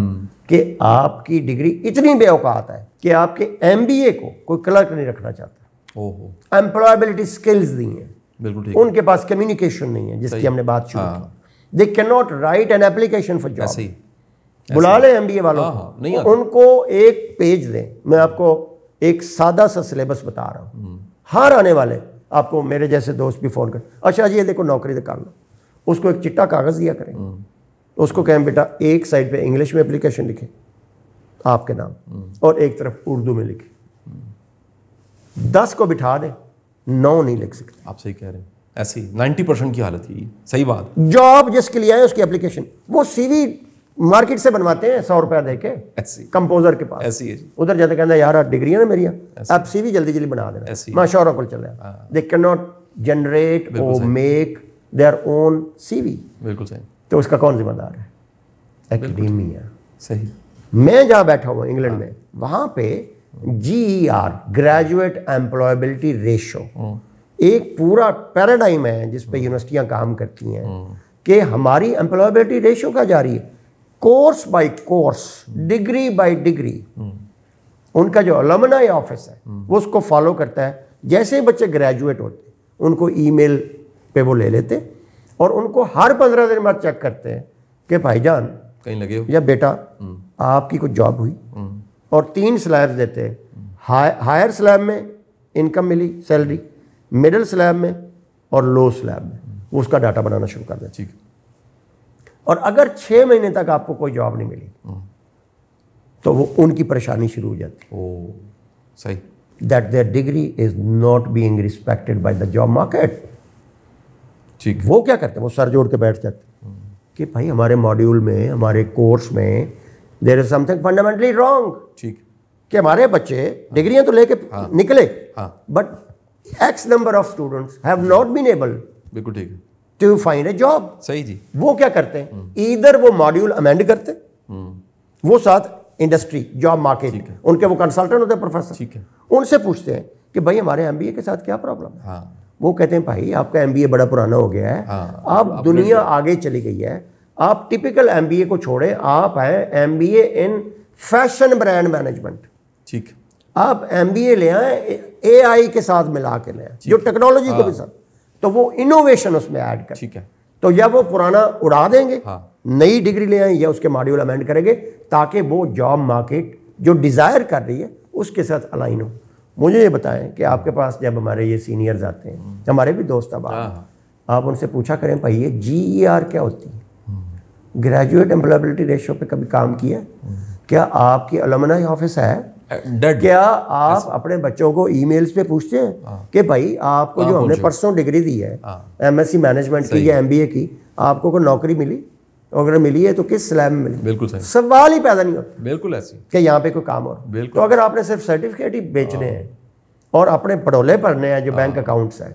کہ آپ کی ڈگری اتنی بے اوقات ہے کہ آپ کے ایم بی اے کو کوئی کلرک نہیں رکھنا چاہتا. امپلائبلٹی سکلز نہیں ہیں, ان کے پاس کمیونیکیشن نہیں ہے جس کی ہم نے بات شروع کی. They can not right an application for job. بلا لیں ایم بی اے والوں کو, ان کو ایک پیج دیں. میں آپ کو ایک سادہ سا سلیبس بتا رہا ہوں, ہر آنے والے آپ کو میرے جیسے دوست بھی فون کریں, اچھا جی یہ دیکھو نوکری دکھا لو. اس کو ایک چٹا کاغذ دیا کریں, اس کو کہیں بیٹا ایک سائڈ پہ انگلش میں اپلیکیشن لکھیں آپ کے نام, اور ایک طرف اردو میں لکھیں. 10 کو بٹھا دیں, 9 نہیں لکھ سکتے. آپ صحیح کہہ رہے ہیں, ایسی 90% کی حالت ہے. صحیح بات. جاب جس کے لیے آئے اس کی اپلیکیشن, وہ سی وی مارکیٹ سے بنواتے ہیں 100 روپیہ دے کے کمپوزر کے پاس. ایسی ہے ادھر جاتے کہنا یار ڈگریاں نا میری, آپ سی وی جلدی جلدی بنا دینا. ماشاءاللہ کو چلے, دے کین ناٹ جنریٹ اور میک دیئر اون سی وی. بالکل صحیح. تو اس کا کون ذمہ دار ہے؟ ایکیڈیمیا. صحیح. میں جہاں بیٹھا ہوں انگلینڈ میں, وہاں پہ GER گریجویٹ ایمپلائبلٹی ریشو ایک پورا پیراڈائم ہے جس پہ یونیورسٹیاں کام کرتی ہیں کہ ہماری ایمپلائبلٹی ریشو کا جاری ہے, course by course, degree by degree. ان کا جو الومنائی آفس ہے وہ اس کو فالو کرتا ہے. جیسے ہی بچے گریجویٹ ہوتے ان کو ای میل پہ وہ لے لیتے اور ان کو ہر 15 دن بعد چیک کرتے ہیں کہ بھائی جان کہیں لگے ہو یا بیٹا آپ کی کوئی جاب ہوئی, اور 3 سلیبس دیتے ہیں. ہائر سلیب میں انکم ملی سیلری, مڈل سلیب میں اور لو سلیب میں. وہ اس کا ڈاٹا بنانا شروع کر دیں. ٹھیک. اور اگر 6 مہینے تک آپ کو کوئی جاب نہیں ملی تو وہ ان کی پریشانی شروع ہو جاتی. صحیح. That their degree is not being respected by the job market. ٹھیک. وہ کیا کرتے ہیں, وہ سر جوڑ کے بیٹھ جاتے ہیں کہ بھائی ہمارے ماڈیول میں, ہمارے کورس میں دیر از سم تھنگ فنڈامنٹلی رانگ. ٹھیک. کہ ہمارے بچے ڈگریاں تو لے کے نکلے, but x number of students have not been able بالکل ٹھیک ٹو فائنڈ اے جاب. صحیح جی. وہ کیا کرتے ہیں, ادھر وہ ماڈیول امینڈ کرتے, وہ ساتھ انڈسٹری جاب مارکیٹ ان کے وہ کنسلٹنٹ ہوتے ہیں پروفیسر, ٹھیک ہے, ان سے پوچھتے ہیں کہ بھائی ہمارے ایم بی اے کے ساتھ کیا پرابلم ہے. وہ کہتے ہیں بھائی آپ کا ایم بی اے بڑا پرانا ہو گیا ہے, آپ دنیا آگے چلی گئی ہے, آپ ٹپیکل ایم بی اے کو چھوڑیں, آپ ہیں M B A in fashion brand management. ٹھیک. آپ ایم بی اے لے آئیں اے آئی کے ساتھ ملا کے لے آئیں, جو ٹیکنالوجی کو بھی ساتھ, تو وہ انوویشن اس میں ایڈ کریں. ٹھیک ہے. تو یا وہ پرانا اڑا دیں گے, نئی ڈگری لے آئیں, یا اس کے ماڈیول امینڈ کریں گے تاکہ وہ جاب مارکیٹ جو ڈیزائر کر رہی ہے اس کے ساتھ الائن ہو. مجھے یہ بتائیں کہ آپ کے پاس جب ہمارے یہ سینئرز آتے ہیں, ہمارے بھی دوست اب آپ ان سے پوچھا کریں بھائی یہ GER کیا ہوتی ہے, گریجویٹ ایمپلائبلٹی ریشو پہ کبھی کام کیا ہے؟ کیا آپ کی الومنائی آفس ہے؟ کیا آپ اپنے بچوں کو ای میلز پہ پوچھتے ہیں کہ بھائی آپ کو جو ہم نے پرسوں ڈگری دی ہے MSc مینجمنٹ کی یا MBA کی, آپ کو کوئی نوکری ملی؟ اگر ملی ہے تو کس سلیب میں ملی؟ بالکل صحیح. سوال ہی پیدا نہیں ہوتا بالکل ایسی کہ یہاں پہ کوئی کام ہو رہا. تو اگر آپ نے صرف سرٹیفکیٹ ہی بیچنے ہیں اور اپنے پڑولے پڑھنے ہیں جو بینک اکاؤنٹس ہیں.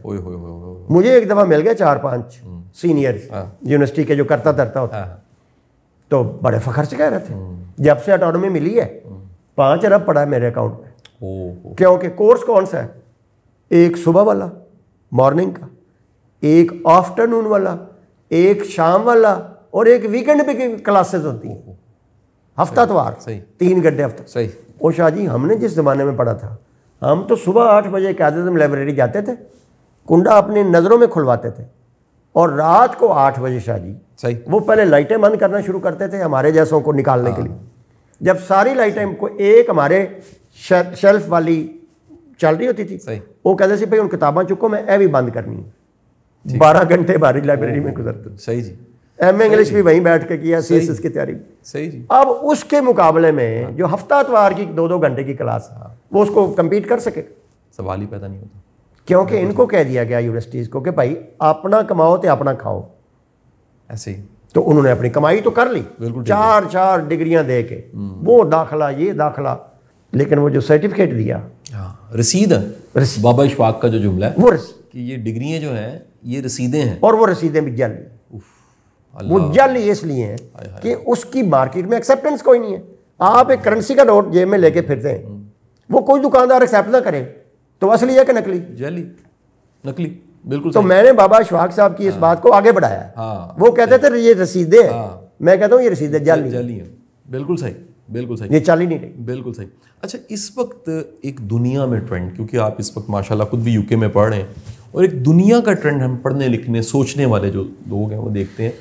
مجھے ایک دفعہ مل گیا 4-5 سینئر یونیورسٹی کے جو کرتا دھرتا ہوتا, تو بڑے فخر سے کہہ رہے تھے جب سے آٹونومی ملی ہے 5 ارب پڑا ہے میرے اکاؤنٹ میں. کیونکہ کورس کون سا ہے, ایک صبح والا مارننگ کا, ایک آفٹرنون والا, ایک شام والا, اور ایک ویکینڈ پہ کلاسز ہوتی ہیں ہفتہ اتوار 3 گھنٹے ہفتہ. صحیح. او شاہ جی ہم نے جس زمانے میں پڑھا تھا, ہم تو صبح 8 بجے قائد اعظم لائبریری جاتے تھے, کنڈا اپنی نظروں میں کھلواتے تھے, اور رات کو 8 بجے شاہ جی صحیح وہ پہلے لائٹیں بند کرنا شروع کرتے تھے ہمارے جیسوں کو نکالنے کے لیے. جب ساری لائٹیں کو ایک ہمارے شیلف والی چل رہی ہوتی تھی, وہ کہتے تھے بھائی ان کتاباں چکو میں اے بھی بند کرنی ہے. 12 گھنٹے ہماری لائبریری میں گزرتے. صحیح جی. ایم اے انگلش بھی وہیں بیٹھ کے کیا, CSS کی تیاری. صحیح جی. اب اس کے مقابلے میں جو ہفتہ اتوار کی 2-2 گھنٹے کی کلاس وہ اس کو کمپیٹ کر سکے, سوال ہی پیدا نہیں ہوتا. کیونکہ ان کو کہہ دیا گیا یونیورسٹیز کو کہ بھائی اپنا کماؤ تو اپنا کھاؤ. ایسے ہی. تو انہوں نے اپنی کمائی تو کر لی 4 ڈگریاں دے کے, وہ داخلہ یہ داخلہ, لیکن وہ جو سرٹیفکیٹ دیا رسید ہے, بابا اشفاق کا جو جملہ ہے وہ کہ یہ ڈگریاں جو ہیں یہ رسیدیں ہیں اور وہ رسیدیں بھی جعلی. وہ جعلی اس لیے ہیں کہ اس کی مارکیٹ میں ایکسیپٹنس کوئی نہیں ہے. آپ ایک کرنسی کا نوٹ جیب میں لے کے پھرتے ہیں, وہ کوئی دکاندار ایکسیپٹ نہ کرے تو اصلی ہے کہ نقلی؟ جعلی, نقلی, بالکل. تو میں نے بابا اشفاق صاحب کی اس بات کو آگے بڑھایا. وہ کہتے تھے یہ رسیدیں ہیں, میں کہتا ہوں یہ رسیدیں جعلی ہیں. بالکل صحیح, بالکل صحیح, یہ چالی نہیں رہی. بالکل صحیح. اچھا, اس وقت ایک دنیا میں ٹرینڈ, کیونکہ آپ اس وقت ماشاءاللہ خود بھی UK میں پڑھ رہے ہیں, اور ایک دنیا کا ٹرینڈ ہم پڑھنے لکھنے سوچنے والے جو لوگ ہیں وہ دیکھتے ہیں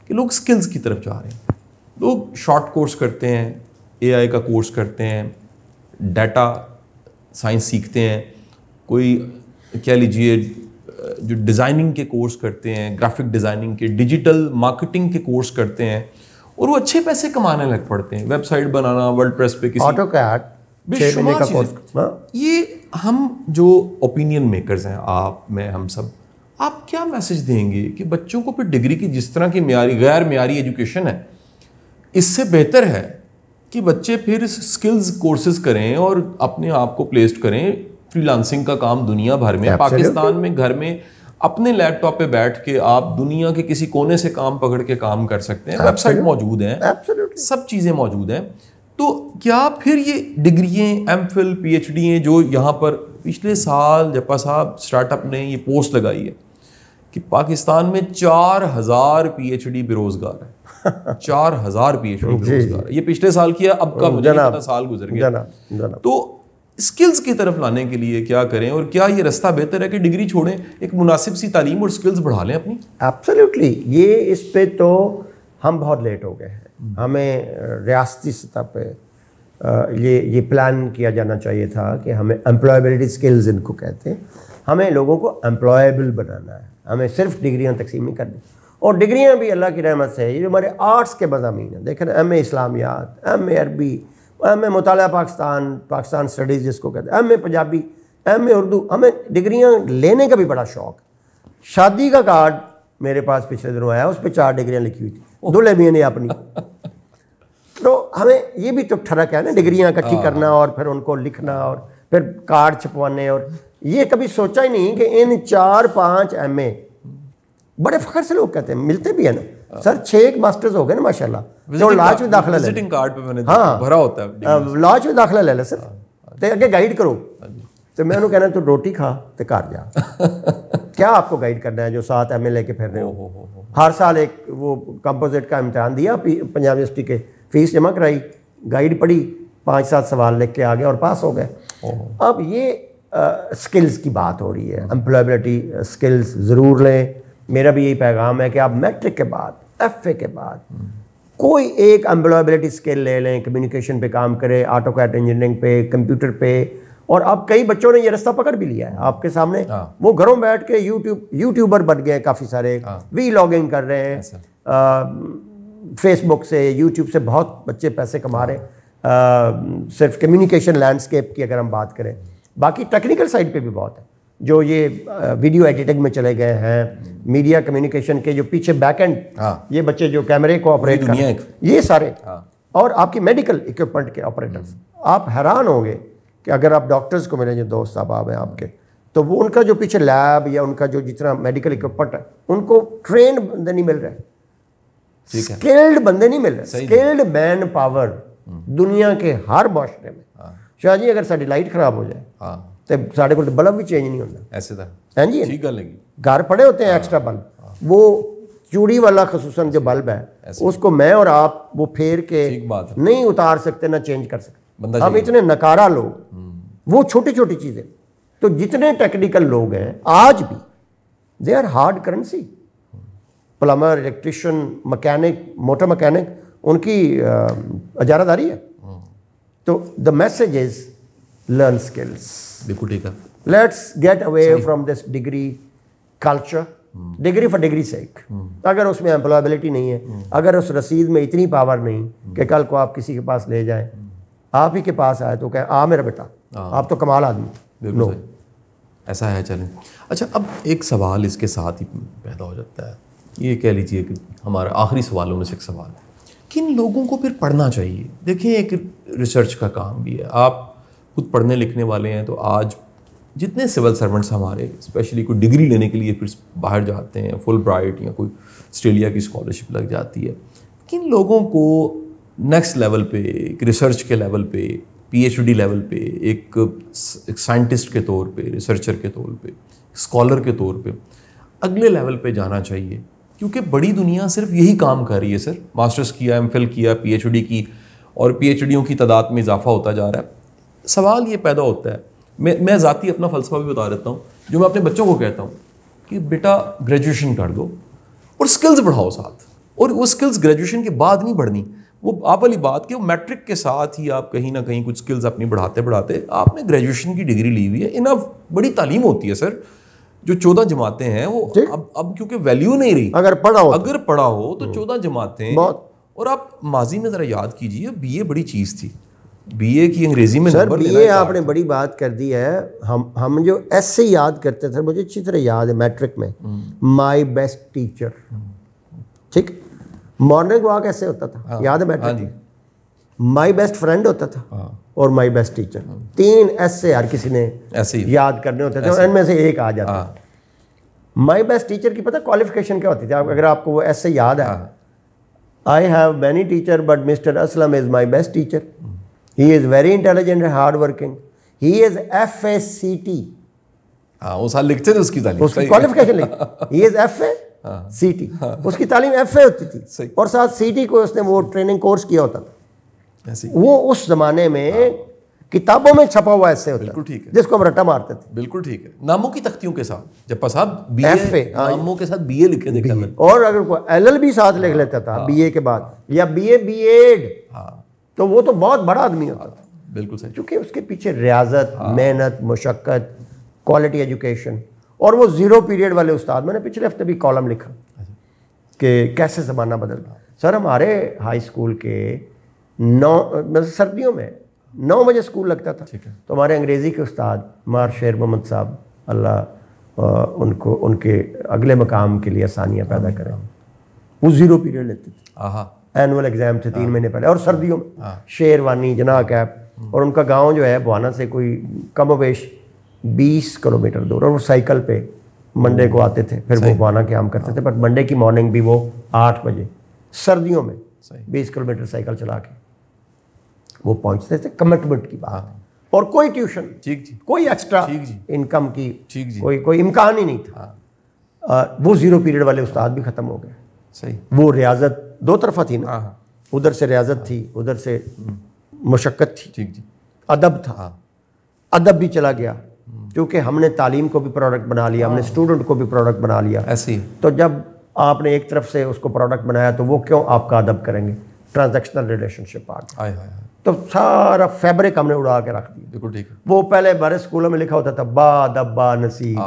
کہ لوگ سکلز کی طرف جا رہے ہیں. لوگ شارٹ کورس کرتے ہیں, AI کا کورس کرتے ہیں, ڈیٹا سائنس سیکھتے ہیں, کوئی کہہ لیجیے جو ڈیزائننگ کے کورس کرتے ہیں, گرافک ڈیزائننگ کے, ڈیجیٹل مارکیٹنگ کے کورس کرتے ہیں, اور وہ اچھے پیسے کمانے لگ پڑتے ہیں. ویب سائٹ بنانا, ورڈ پریس پہ کسی آٹو کیڈ, بے شمار چیزیں. یہ ہم جو اوپینین میکرز ہیں, آپ میں ہم سب, آپ کیا میسج دیں گے کہ بچوں کو پھر ڈگری کی جس طرح کی معیاری غیر معیاری ایجوکیشن ہے, اس سے بہتر ہے کہ بچے پھر سکلز کورسز کریں اور اپنے آپ کو پلیسڈ کریں. فری لانسنگ کا کام دنیا بھر میں, پاکستان میں گھر میں اپنے لیپ ٹاپ پہ بیٹھ کے آپ دنیا کے کسی کونے سے کام پکڑ کے کام کر سکتے ہیں. ویب سائٹ موجود ہیں, سب چیزیں موجود ہیں. تو کیا پھر یہ ڈگریاں, M Phil, P H D ہیں جو یہاں پر پچھلے سال جپا صاحب اسٹارٹ اپ نے یہ پوسٹ لگائی ہے کہ پاکستان میں 4000 پی ایچ ڈی بے روزگار ہے, 4000 پی ایچ ڈی بے روزگار ہے. یہ پچھلے سال کیا, اب کا مجھے نہیں پتا, سال گزر گیا. تو اسکلز کی طرف لانے کے لیے کیا کریں, اور کیا یہ رستہ بہتر ہے کہ ڈگری چھوڑیں, ایک مناسب سی تعلیم اور اسکلز بڑھا لیں اپنی؟ ایبسلیوٹلی. یہ اس پہ تو ہم بہت لیٹ ہو گئے ہیں. ہمیں ریاستی سطح پہ یہ پلان کیا جانا چاہیے تھا کہ ہمیں امپلائبلٹی اسکلز ان کو کہتے ہیں, ہمیں لوگوں کو امپلائیبل بنانا ہے. ہمیں صرف ڈگریاں تقسیم نہیں کرنی, اور ڈگریاں بھی اللہ کی رحمت سے, یہ جو ہمارے آرٹس کے مضامین ہیں, دیکھیں ایم اے اسلامیات, ایم اے عربی, ایم اے مطالعہ پاکستان اسٹڈیز جس کو کہتے ہیں, ایم اے پنجابی, ایم اے اردو, ہمیں ڈگریاں لینے کا بھی بڑا شوق. شادی کا کارڈ میرے پاس پچھلے دنوں آیا, اس پہ 4 ڈگریاں لکھی ہوئی تھیں, دولہے میاں نے اپنی. تو ہمیں یہ بھی تو ٹھڑک ہے نا, ڈگریاں اکٹھی کرنا اور پھر ان کو لکھنا اور پھر کارڈ چھپوانے. اور یہ کبھی سوچا ہی نہیں کہ ان 4-5 ایم اے, بڑے فخر سے لوگ کہتے ہیں, ملتے بھی ہیں نا سر, 6 ماسٹرز ہو گئے نا ماشاءاللہ, جو لاج میں داخلہ لے وزٹنگ کارڈ پہ میں نے بھرا ہوتا ہے, لاج میں داخلہ لے لے سر, تو اگے گائیڈ کرو. تو میں انہوں کہنا تو روٹی کھا تو گھر جا, کیا آپ کو گائیڈ کرنا ہے جو 7 ایم اے لے کے پھر رہے ہو. ہر سال ایک وہ کمپوزٹ کا امتحان دیا پنجاب یونیورسٹی کے, فیس جمع کرائی, گائیڈ پڑھی, 5-7 سوال لکھ کے آ گئے اور پاس ہو گئے. اب یہ اسکلز کی بات ہو رہی ہے, امپلائبلٹی اسکلز ضرور لیں. میرا بھی یہی پیغام ہے کہ آپ میٹرک کے بعد, ایف اے کے بعد کوئی ایک امپلائبلٹی اسکل لے لیں, کمیونیکیشن پہ کام کریں, آٹو کیڈ انجینئرنگ پہ, کمپیوٹر پہ. اور اب کئی بچوں نے یہ رستہ پکڑ بھی لیا ہے آپ کے سامنے, وہ گھروں بیٹھ کے یوٹیوبر بن گئے کافی سارے, وی لاگنگ کر رہے ہیں, فیس بک سے, یوٹیوب سے بہت بچے پیسے کما رہے ہیں. صرف کمیونیکیشن لینڈسکیپ کی اگر ہم بات کریں, باقی ٹیکنیکل سائڈ پہ بھی بہت ہے جو یہ ویڈیو ایڈیٹنگ میں چلے گئے ہیں, میڈیا کمیونیکیشن کے جو پیچھے بیک اینڈ, یہ بچے جو کیمرے کو آپریٹ کرتے ہیں, یہ سارے, اور آپ کی میڈیکل اکوپمنٹ کے آپریٹرز. آپ حیران ہوں گے کہ اگر آپ ڈاکٹرز کو ملیں جو دوست احباب ہیں آپ کے, تو وہ ان کا جو پیچھے لیب یا ان کا جو جتنا میڈیکل اکوپمنٹ ہے, ان کو ٹرینڈ بندے نہیں مل رہے, اسکلڈ بندے نہیں مل رہے. اسکلڈ مین پاور دنیا کے ہر معاشرے میں. شاہ جی اگر ساری لائٹ خراب ہو جائے تو سارے کو بلب بھی چینج نہیں ہوتا, ایسے تھا ہاں جی, گھر پڑے ہوتے ہیں ایکسٹرا بلب, وہ چوڑی والا خصوصاً جو بلب ہے اس کو میں اور آپ وہ پھیر کے نہیں اتار سکتے, نہ چینج کر سکتے. ہم اتنے نکارا لوگ, وہ چھوٹی چھوٹی چیزیں. تو جتنے ٹیکنیکل لوگ ہیں آج بھی, they are hard currency. Plumber, electrician, mechanic, motor mechanic, ان کی اجارہ داری ہے. تو the message is learn skills. بالکل ٹھیک ہے. Let's get away from this degree culture, degree for degree sake. اگر اس میں امپلائبلٹی نہیں ہے, اگر اس رسید میں اتنی پاور نہیں کہ کل کو آپ کسی کے پاس لے جائیں, آپ ہی کے پاس آئے تو کہیں آ میرا بیٹا, آپ تو کمال آدمی. بالکل ایسا ہے. چلیں اچھا, اب ایک سوال اس کے ساتھ ہی پیدا ہو جاتا ہے, یہ کہہ لیجیے کہ ہمارا آخری سوالوں میں سے ایک سوال ہے, کن لوگوں کو پھر پڑھنا چاہیے؟ دیکھیں ایک ریسرچ کا کام بھی ہے, آپ خود پڑھنے لکھنے والے ہیں, تو آج جتنے سول سرونٹس ہمارے اسپیشلی کوئی ڈگری لینے کے لیے پھر باہر جاتے ہیں, فل برائٹ یا کوئی آسٹریلیا کی اسکالرشپ لگ جاتی ہے, کن لوگوں کو نیکسٹ لیول پہ, ایک ریسرچ کے لیول پہ, پی ایچ ڈی لیول پہ, ایک سائنٹسٹ کے طور پہ, ریسرچر کے طور پہ, اسکالر کے طور پہ اگلے لیول پہ جانا چاہیے؟ کیونکہ بڑی دنیا صرف یہی کام کر رہی ہے سر, ماسٹرز کیا, ایم فل کیا, پی ایچ ڈی کی, اور پی ایچ ڈیوں کی تعداد میں اضافہ ہوتا جا رہا ہے. سوال یہ پیدا ہوتا ہے, میں ذاتی اپنا فلسفہ بھی بتا دیتا ہوں, جو میں اپنے بچوں کو کہتا ہوں کہ بیٹا گریجویشن کر دو اور اسکلز بڑھاؤ ساتھ, اور وہ اسکلز گریجویشن کے بعد نہیں بڑھنی. وہ آپ والی بات کہ وہ میٹرک کے ساتھ ہی آپ کہیں نہ کہیں کچھ اسکلز اپنی بڑھاتے آپ نے گریجویشن کی ڈگری لی ہوئی ہے, انف بڑی تعلیم ہوتی ہے سر. جو 14 جماعتیں ہیں وہ اب کیونکہ ویلیو نہیں رہی, اگر پڑھا ہو تو 14 جماعتیں. اور آپ ماضی میں ذرا یاد کیجیے, بی اے بڑی چیز تھی, بی اے کی انگریزی میں سر بی اے آپ نے بڑی بات کر دی ہے. ہم جو ایس سے یاد کرتے تھے, مجھے اچھی طرح یاد ہے میٹرک میں, مائی بیسٹ ٹیچر, ٹھیک, مارننگ واک ایسے ہوتا تھا, یاد ہے میٹرک میں, مائی بیسٹ فرینڈ ہوتا تھا اور مائی بیسٹ ٹیچر, 3 ایس سے ہر کسی نے یاد کرنے ہوتے تھے, اور ان میں سے ایک آ جاتا. مائی بیسٹ ٹیچر کی پتہ کوالیفیکیشن کیا ہوتی تھی؟ اگر آپ کو وہ ایس سے یاد ہے, I have many teacher but Mr Aslam is my best teacher. He is very intelligent and hard working. He is FACT. وہ سال لکھتے تھے اس کی تعلیم, اس کی کوالیفیکیشن لکھی, He is FACT. اس کی تعلیم FA ہوتی تھی, اور ساتھ CT کو اس نے وہ ٹریننگ کورس کیا ہوتا تھا. وہ اس زمانے میں کتابوں میں چھپا ہوا ایسے ہوتا ہے, جس کو ہم رٹا مارتے تھے. بالکل ٹھیک ہے, ناموں کی تختیوں کے ساتھ, جب صاحب بی اے ناموں کے ساتھ بی اے لکھے دیکھا, اور اگر کوئی LLB ساتھ لکھ لیتا تھا بی اے کے بعد, یا بی اے بی ایڈ, تو وہ تو بہت بڑا آدمی ہوتا تھا. بالکل صحیح, کیونکہ اس کے پیچھے ریاضت, محنت, مشقت, کوالٹی ایجوکیشن, اور وہ 0 پیریڈ والے استاد. میں نے پچھلے ہفتے بھی کالم لکھا کہ کیسے زمانہ بدل گیا. سر ہمارے ہائی اسکول کے 9 سردیوں میں 9 بجے اسکول لگتا تھا, تو ہمارے انگریزی کے استاد مار شیر محمد صاحب, اللہ ان کے اگلے مقام کے لیے آسانیاں پیدا کریں, وہ 0 پیریڈ لیتے تھے. اینول ایگزام تھے 3 مہینے پہلے, اور سردیوں میں شیروانی, جناح کیپ, اور ان کا گاؤں جو ہے بوانا سے کوئی کم و بیش 20 کلومیٹر دور, اور وہ سائیکل پہ منڈے کو آتے تھے, پھر وہ بوانا قیام کرتے تھے. بٹ منڈے کی مارننگ بھی وہ 8 بجے سردیوں میں 20 کلومیٹر سائیکل چلا کے وہ پہنچتے تھے. کمٹمنٹ کی بات, اور کوئی ٹیوشن, کوئی ایکسٹرا انکم کی کوئی امکان ہی نہیں تھا. وہ 0 پیریڈ والے استاد بھی ختم ہو گئے. وہ ریاضت 2 طرفہ تھی نا, ادھر سے ریاضت تھی, ادھر سے مشقت تھی. ادب تھا, ادب بھی چلا گیا, کیونکہ ہم نے تعلیم کو بھی پروڈکٹ بنا لیا, ہم نے اسٹوڈنٹ کو بھی پروڈکٹ بنا لیا. تو جب آپ نے ایک طرف سے اس کو پروڈکٹ بنایا, تو وہ کیوں آپ کا ادب کریں گے؟ ٹرانزیکشنل ریلیشن شپ آ گئی, تو سارا فیبرک ہم نے اڑا کے رکھ دیا. بالکل ٹھیک ہے. وہ پہلے ہمارے اسکولوں میں لکھا ہوتا تھا با ادب با نصیب,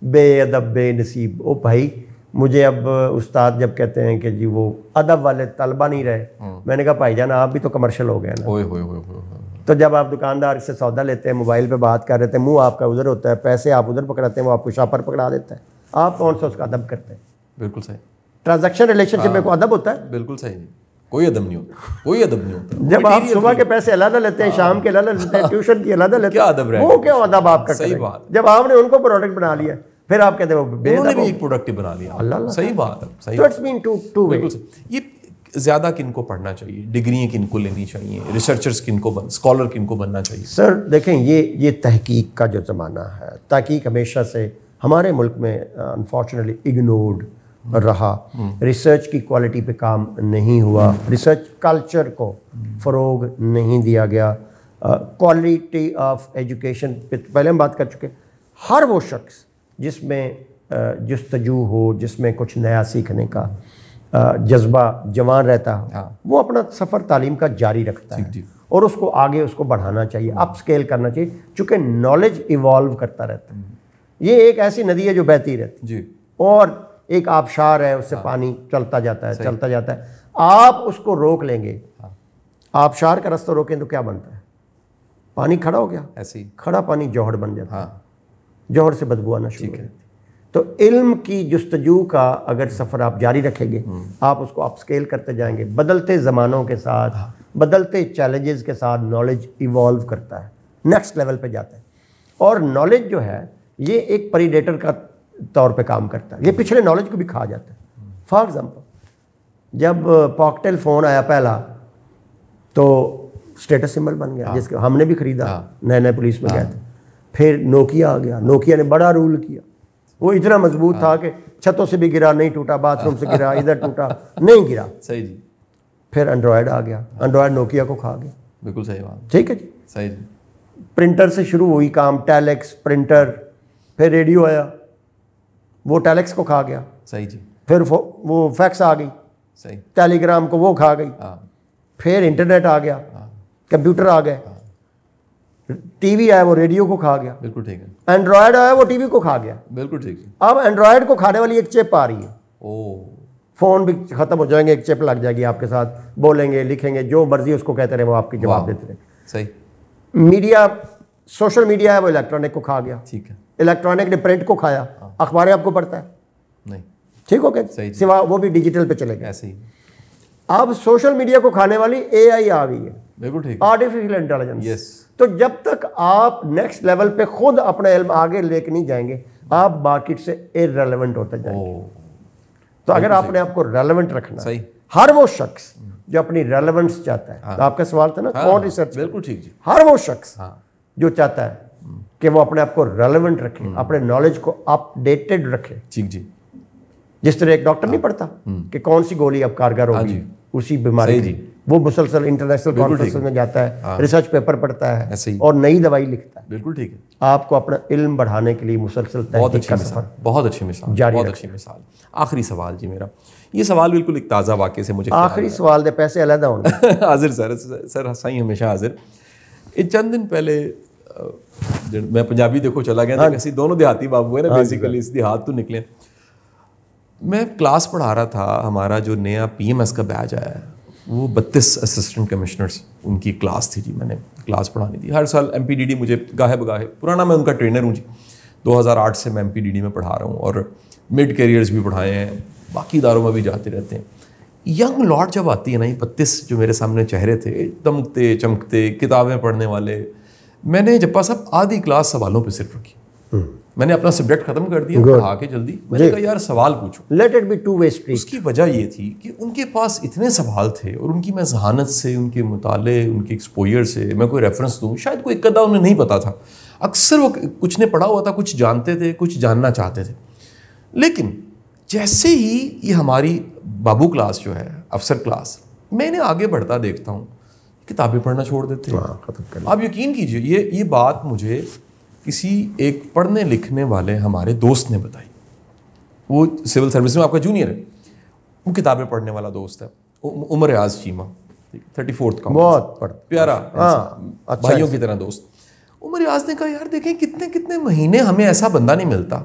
بے ادب بے نصیب. او بھائی, مجھے اب استاد جب کہتے ہیں کہ جی وہ ادب والے طلبہ نہیں رہے, میں نے کہا بھائی جان آپ بھی تو کمرشل ہو گئے نا. تو جب آپ دکاندار سے سودا لیتے ہیں, موبائل پہ بات کر رہے تھے, منہ آپ کا ادھر ہوتا ہے, پیسے آپ ادھر پکڑاتے ہیں, وہ آپ کو شاپر پکڑا دیتا ہے, آپ کون سا اس کا ادب کرتے ہیں؟ بالکل صحیح. ٹرانزیکشن ریلیشن شپ میں کوئی ادب ہوتا ہے؟ بالکل صحیح, کوئی ادب نہیں ہوتا, کوئی ادب نہیں ہوتا. جب آپ صبح کے پیسے علیحدہ لیتے ہیں, شام کے علیحدہ لیتے ہیں, ٹیوشن کی علیحدہ لیتے ہیں, وہ کیا ادب آپ کا؟ صحیح بات. جب آپ نے ان کو پروڈکٹ بنا لیا, پھر آپ کہتے ہیں وہ بے ادب, ایک پروڈکٹ بنا لیا. اللہ, صحیح بات ہے. صحیح. اٹس بین ٹو وے. یہ زیادہ کن کو پڑھنا چاہیے, ڈگریاں کن کو لینی چاہیے, ریسرچرز کن کو اسکالر کن کو بننا چاہیے؟ سر دیکھیں, یہ تحقیق کا جو زمانہ ہے, تحقیق ہمیشہ سے ہمارے ملک میں انفارچونیٹلی اگنورڈ رہا. ریسرچ کی کوالٹی پہ کام نہیں ہوا, ریسرچ کلچر کو فروغ نہیں دیا گیا. کوالٹی آف ایجوکیشن پہ پہلے ہم بات کر چکے. ہر وہ شخص جس میں جستجو ہو, جس میں کچھ نیا سیکھنے کا جذبہ جوان رہتا ہے, وہ اپنا سفر تعلیم کا جاری رکھتا ہے, اور اس کو آگے اس کو بڑھانا چاہیے, اپ اسکیل کرنا چاہیے, چونکہ نالج ایوالو کرتا رہتا ہے. یہ ایک ایسی ندی ہے جو بہتی رہتی ہے, اور ایک آبشار ہے, اس سے پانی چلتا جاتا ہے, چلتا جاتا ہے. آپ اس کو روک لیں گے, آبشار کا راستہ روکیں تو کیا بنتا ہے؟ پانی کھڑا ہو گیا, ایسے کھڑا پانی جوہر بن جاتا ہے, جوہر سے بدبو آنا شروع ہو جاتی ہے. تو علم کی جستجو کا اگر سفر آپ جاری رکھیں گے, آپ اس کو اپ اسکیل کرتے جائیں گے, بدلتے زمانوں کے ساتھ, بدلتے چیلنجز کے ساتھ نالج ایوالو کرتا ہے, نیکسٹ لیول پہ جاتا ہے. اور نالج جو ہے یہ ایک پریڈیٹر کا طور پہ کام کرتا ہے, یہ پچھلے نالج کو بھی کھا جاتا ہے. فار ایگزامپل جب پاکٹیل فون آیا پہلا تو اسٹیٹس سمبل بن گیا, جس کو ہم نے بھی خریدا, نئے نئے پولیس میں گئے تھے. پھر نوکیا آ گیا, نوکیا نے بڑا رول کیا, وہ اتنا مضبوط تھا کہ چھتوں سے بھی گرا نہیں ٹوٹا, باتھ روم سے گرا ادھر ٹوٹا نہیں گرا. صحیح جی. پھر اینڈرائڈ آ گیا, اینڈرائڈ نوکیا کو کھا گیا. بالکل صحیح بات. ٹھیک ہے جی. صحیح جی. پرنٹر سے شروع ہوئی کام, ٹیلیکس, پرنٹر, پھر ریڈیو آیا وہ ٹیلیکس کو کھا گیا. صحیح جی. پھر وہ فیکس آ گئی, صحیح, ٹیلی گرام کو وہ کھا گئی. پھر انٹرنیٹ آ گیا, کمپیوٹر آ گئے, ٹی وی آیا وہ ریڈیو کو کھا گیا. بالکل ٹھیک ہے. اینڈرائڈ آیا وہ ٹی وی کو کھا گیا. بالکل ٹھیک ہے. اب اینڈرائڈ کو کھانے والی ایک چپ آ رہی ہے. او, فون بھی ختم ہو جائیں گے, ایک چپ لگ جائے گی آپ کے ساتھ, بولیں گے لکھیں گے جو مرضی اس کو کہتے رہے وہ آپ کی جواب دیتے رہے. صحیح. میڈیا, سوشل میڈیا ہے وہ الیکٹرانک کو کھا گیا. ٹھیک ہے. الیکٹرانک نے پرنٹ کو کھایا, اخباریں آپ کو پڑھتا ہے نہیں. ٹھیک ہو گیا, سوا وہ بھی ڈیجیٹل پہ چلے گئے. ایسے ہی. اب سوشل میڈیا کو کھانے والی اے آئی آ گئی ہے. بالکل ٹھیک. Artificial intelligence. یس. تو جب تک آپ نیکسٹ لیول پہ خود اپنا علم آگے لے کے نہیں جائیں گے آپ مارکیٹ سے ارریلیونٹ ہوتے جائیں گے. تو اگر آپ نے آپ کو ریلیونٹ رکھنا, صحیح, ہر وہ شخص جو اپنی ریلیونس چاہتا ہے, تو آپ کا سوال تھا نا کون ریسرچ, بالکل ٹھیک جی, ہر وہ شخص جو چاہتا ہے کہ وہ اپنے آپ کو ریلیونٹ رکھے, اپنے نالج کو اپ ڈیٹڈ رکھے. ٹھیک جی. جس طرح ایک ڈاکٹر نہیں پڑھتا کہ کون سی گولی اب کارگر ہوگی اسی بیماری کی, وہ مسلسل انٹرنیشنل کانفرنس میں جاتا ہے, ریسرچ پیپر پڑھتا ہے اور نئی دوائی لکھتا ہے. بالکل ٹھیک ہے. آپ کو اپنا علم بڑھانے کے لیے مسلسل تحقیق کا سفر, بہت اچھی مثال, بہت اچھی مثال. آخری سوال جی میرا, یہ سوال بالکل ایک تازہ واقعے سے مجھے, آخری سوال دے پیسے علیحدہ ہوں گے. حاضر سر صحیح, ہمیشہ حاضر. چند دن پہلے میں پنجابی دیکھو چلا گیا تھا, کسی دونوں دیہاتی بابو ہیں نا بیسیکلی, اس دیہات تو نکلے. میں کلاس پڑھا رہا تھا, ہمارا جو نیا PMS کا بیچ آیا ہے وہ 32 اسسٹنٹ کمشنرز ان کی کلاس تھی جی, میں نے کلاس پڑھانی تھی. ہر سال MPDD مجھے گاہے بگاہے, پرانا میں ان کا ٹرینر ہوں جی, 2008 سے میں MPDD میں پڑھا رہا ہوں اور مڈ کیریئرز بھی پڑھائے ہیں, باقی اداروں میں بھی جاتے رہتے ہیں. ینگ لاٹ جب آتی ہے نا, یہ 32 جو میرے سامنے چہرے تھے, دمکتے چمکتے, کتابیں پڑھنے والے, میں نے جپا صاحب آدھی کلاس سوالوں پہ صرف رکھی. میں نے اپنا سبجیکٹ ختم کر دیا, پڑھا کے جلدی, میں نے کہا یار سوال پوچھو. Let it be two way street. اس کی وجہ یہ تھی کہ ان کے پاس اتنے سوال تھے اور ان کی میں ذہانت سے, ان کے مطالعے, ان کے ایکسپوئر سے میں کوئی ریفرنس دوں, شاید کوئی اکدا انہیں نہیں پتا تھا. اکثر وہ کچھ نے پڑھا ہوا تھا, کچھ جانتے تھے, کچھ جاننا چاہتے تھے. لیکن جیسے ہی یہ ہماری بابو کلاس جو ہے, افسر کلاس, میں انہیں آگے بڑھتا دیکھتا ہوں, کتابیں پڑھنا چھوڑ دیتے ہیں. آپ یقین کیجئے یہ بات مجھے کسی ایک پڑھنے لکھنے والے ہمارے دوست نے بتائی. وہ سول سروس میں آپ کا جونیئر ہے, وہ کتابیں پڑھنے والا دوست ہے, عمر ریاض چیمہ, 34th کا, بہت پیارا, بھائیوں کی طرح دوست. عمر ریاض نے کہا یار دیکھیں کتنے مہینے ہمیں ایسا بندہ نہیں ملتا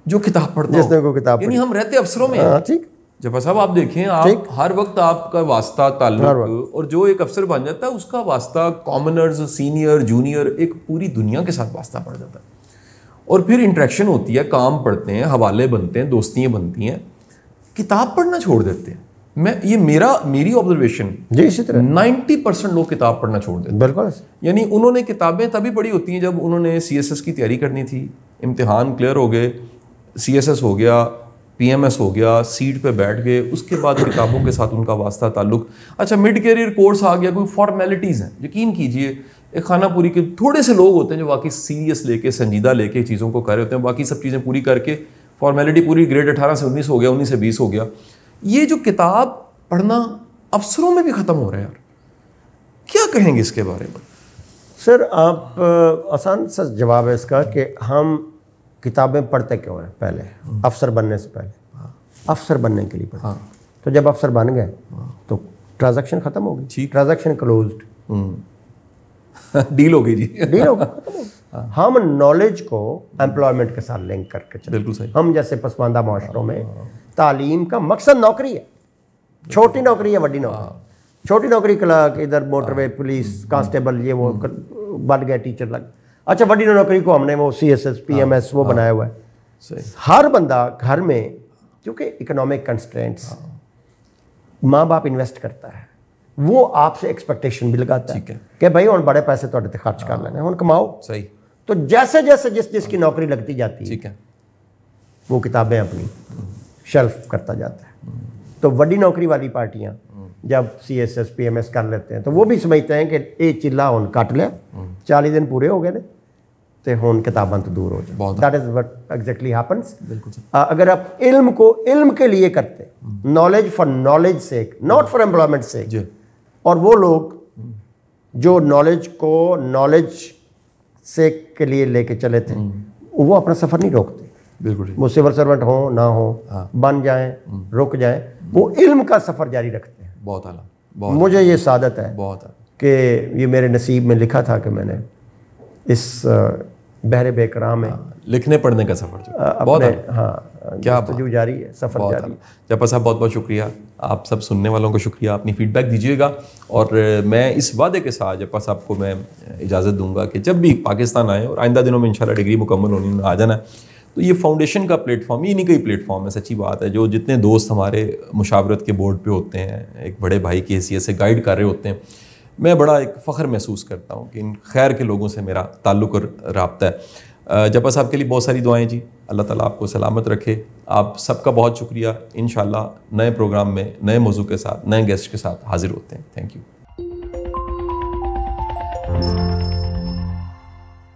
جو کتاب پڑھتا جس نے کو کتاب, یعنی ہم رہتے افسروں میں ہیں. ٹھیک. جب صاحب آپ دیکھیں, آپ ہر وقت آپ کا واسطہ تعلق, اور جو ایک افسر بن جاتا ہے اس کا واسطہ کامنرز, سینئر, جونیئر, ایک پوری دنیا کے ساتھ واسطہ پڑ جاتا ہے. اور پھر انٹریکشن ہوتی ہے, کام پڑھتے ہیں, حوالے بنتے ہیں, دوستیاں بنتی ہیں, کتاب پڑھنا چھوڑ دیتے ہیں. یہ میری آبزرویشن جی, اسی طرح 90% لوگ کتاب پڑھنا چھوڑ دیتے ہیں. بالکل. یعنی انہوں نے کتابیں تبھی پڑھی ہوتی ہیں جب انہوں نے CSS کی تیاری کرنی تھی, امتحان کلیئر ہو گئے, CSS ہو گیا, PMS ہو گیا, سیٹ پہ بیٹھ گئے, اس کے بعد کتابوں کے ساتھ ان کا واسطہ تعلق. اچھا مڈ کیریئر کورس آ گیا, کوئی فارمیلٹیز ہیں. یقین کیجئے ایک خانہ پوری کے تھوڑے سے لوگ ہوتے ہیں جو واقعی سیریس لے کے, سنجیدہ لے کے چیزوں کو کر رہے ہوتے ہیں, باقی سب چیزیں پوری کر کے فارمیلٹی پوری, گریڈ 18 سے 19 ہو گیا, 19 سے 20 ہو گیا. یہ جو کتاب پڑھنا افسروں میں بھی ختم ہو رہا ہے یار, کیا کہیں گے اس کے بارے میں؟ سر آپ آسان سا جواب ہے اس کا کہ ہم کتابیں پڑھتے کیوں ہیں. پہلے افسر بننے سے پہلے افسر بننے کے لیے پڑھتے, تو جب افسر بن گئے تو ٹرانزیکشن ختم ہو گئی, ٹرانزیکشن کلوزڈ, ڈیل ہو گئی جی, ڈیل ہو گئی. ہم نالج کو امپلائمنٹ کے ساتھ لنک کر کے چلیں. بالکل صحیح. ہم جیسے پسماندہ معاشروں میں تعلیم کا مقصد نوکری ہے, چھوٹی نوکری ہے, بڑی نوکری. چھوٹی نوکری کلرک, ادھر موٹر وے پولیس کانسٹیبل, یہ وہ بن گئے ٹیچر لگ. اچھا بڑی نوکری کو ہم نے وہ CSS PMS وہ بنایا ہوا ہے. ہر بندہ گھر میں, کیونکہ اکنامک کنسٹرینٹس, ماں باپ انویسٹ کرتا ہے, وہ آپ سے ایکسپیکٹیشن بھی لگاتا ہے کہ بھائی ہوں بڑے پیسے تھوڑے تے خرچ کر لینے, ہوں کماؤ. صحیح. تو جیسے جیسے جس کی نوکری لگتی جاتی ہے ٹھیک ہے وہ کتابیں اپنی شیلف کرتا جاتا ہے. تو بڑی نوکری والی پارٹیاں جب C S S P M S کر لیتے ہیں تو وہ بھی سمجھتے ہیں کہ یہ چلا ہن کٹ لیا 40 دن پورے ہو گئے تو ہن کتاباں تو دور ہو جائیں. That is what exactly happens. اگر آپ علم کو علم کے لیے کرتے, knowledge for knowledge sake, not for employment sake, اور وہ لوگ جو نالج کو نالج سیک کے لیے لے کے چلے تھے وہ اپنا سفر نہیں روکتے. بالکل وہ سول سرونٹ ہوں نہ ہوں, بن جائیں رک جائیں, وہ علم کا سفر جاری رکھتے ہیں. بہت اعلیٰ. مجھے یہ سعادت ہے بہت کہ یہ میرے نصیب میں لکھا تھا کہ میں نے اس بحر بے کرام میں لکھنے پڑھنے کا سفر جو بہت کیا جاری ہے, سفر جاری ہے. جعفر صاحب بہت بہت شکریہ. آپ سب سننے والوں کو شکریہ, اپنی فیڈ بیک دیجیے گا. اور میں اس وعدے کے ساتھ جعفر صاحب کو میں اجازت دوں گا کہ جب بھی پاکستان آئے, اور آئندہ دنوں میں انشاءاللہ ڈگری مکمل ہونی آ جانا ہے, تو یہ فاؤنڈیشن کا پلیٹ فارم, یہ نہیں کوئی پلیٹ فارم ہے, سچی بات ہے, جو جتنے دوست ہمارے مشاورت کے بورڈ پہ ہوتے ہیں, ایک بڑے بھائی کی حیثیت سے گائیڈ کر رہے ہوتے ہیں, میں بڑا ایک فخر محسوس کرتا ہوں کہ ان خیر کے لوگوں سے میرا تعلق اور رابطہ ہے. جعفر صاحب کے لیے بہت ساری دعائیں جی. اللہ تعالیٰ آپ کو سلامت رکھے. آپ سب کا بہت شکریہ. انشاءاللہ نئے پروگرام میں نئے موضوع کے ساتھ, نئے گیسٹ کے ساتھ حاضر ہوتے ہیں. Thank you.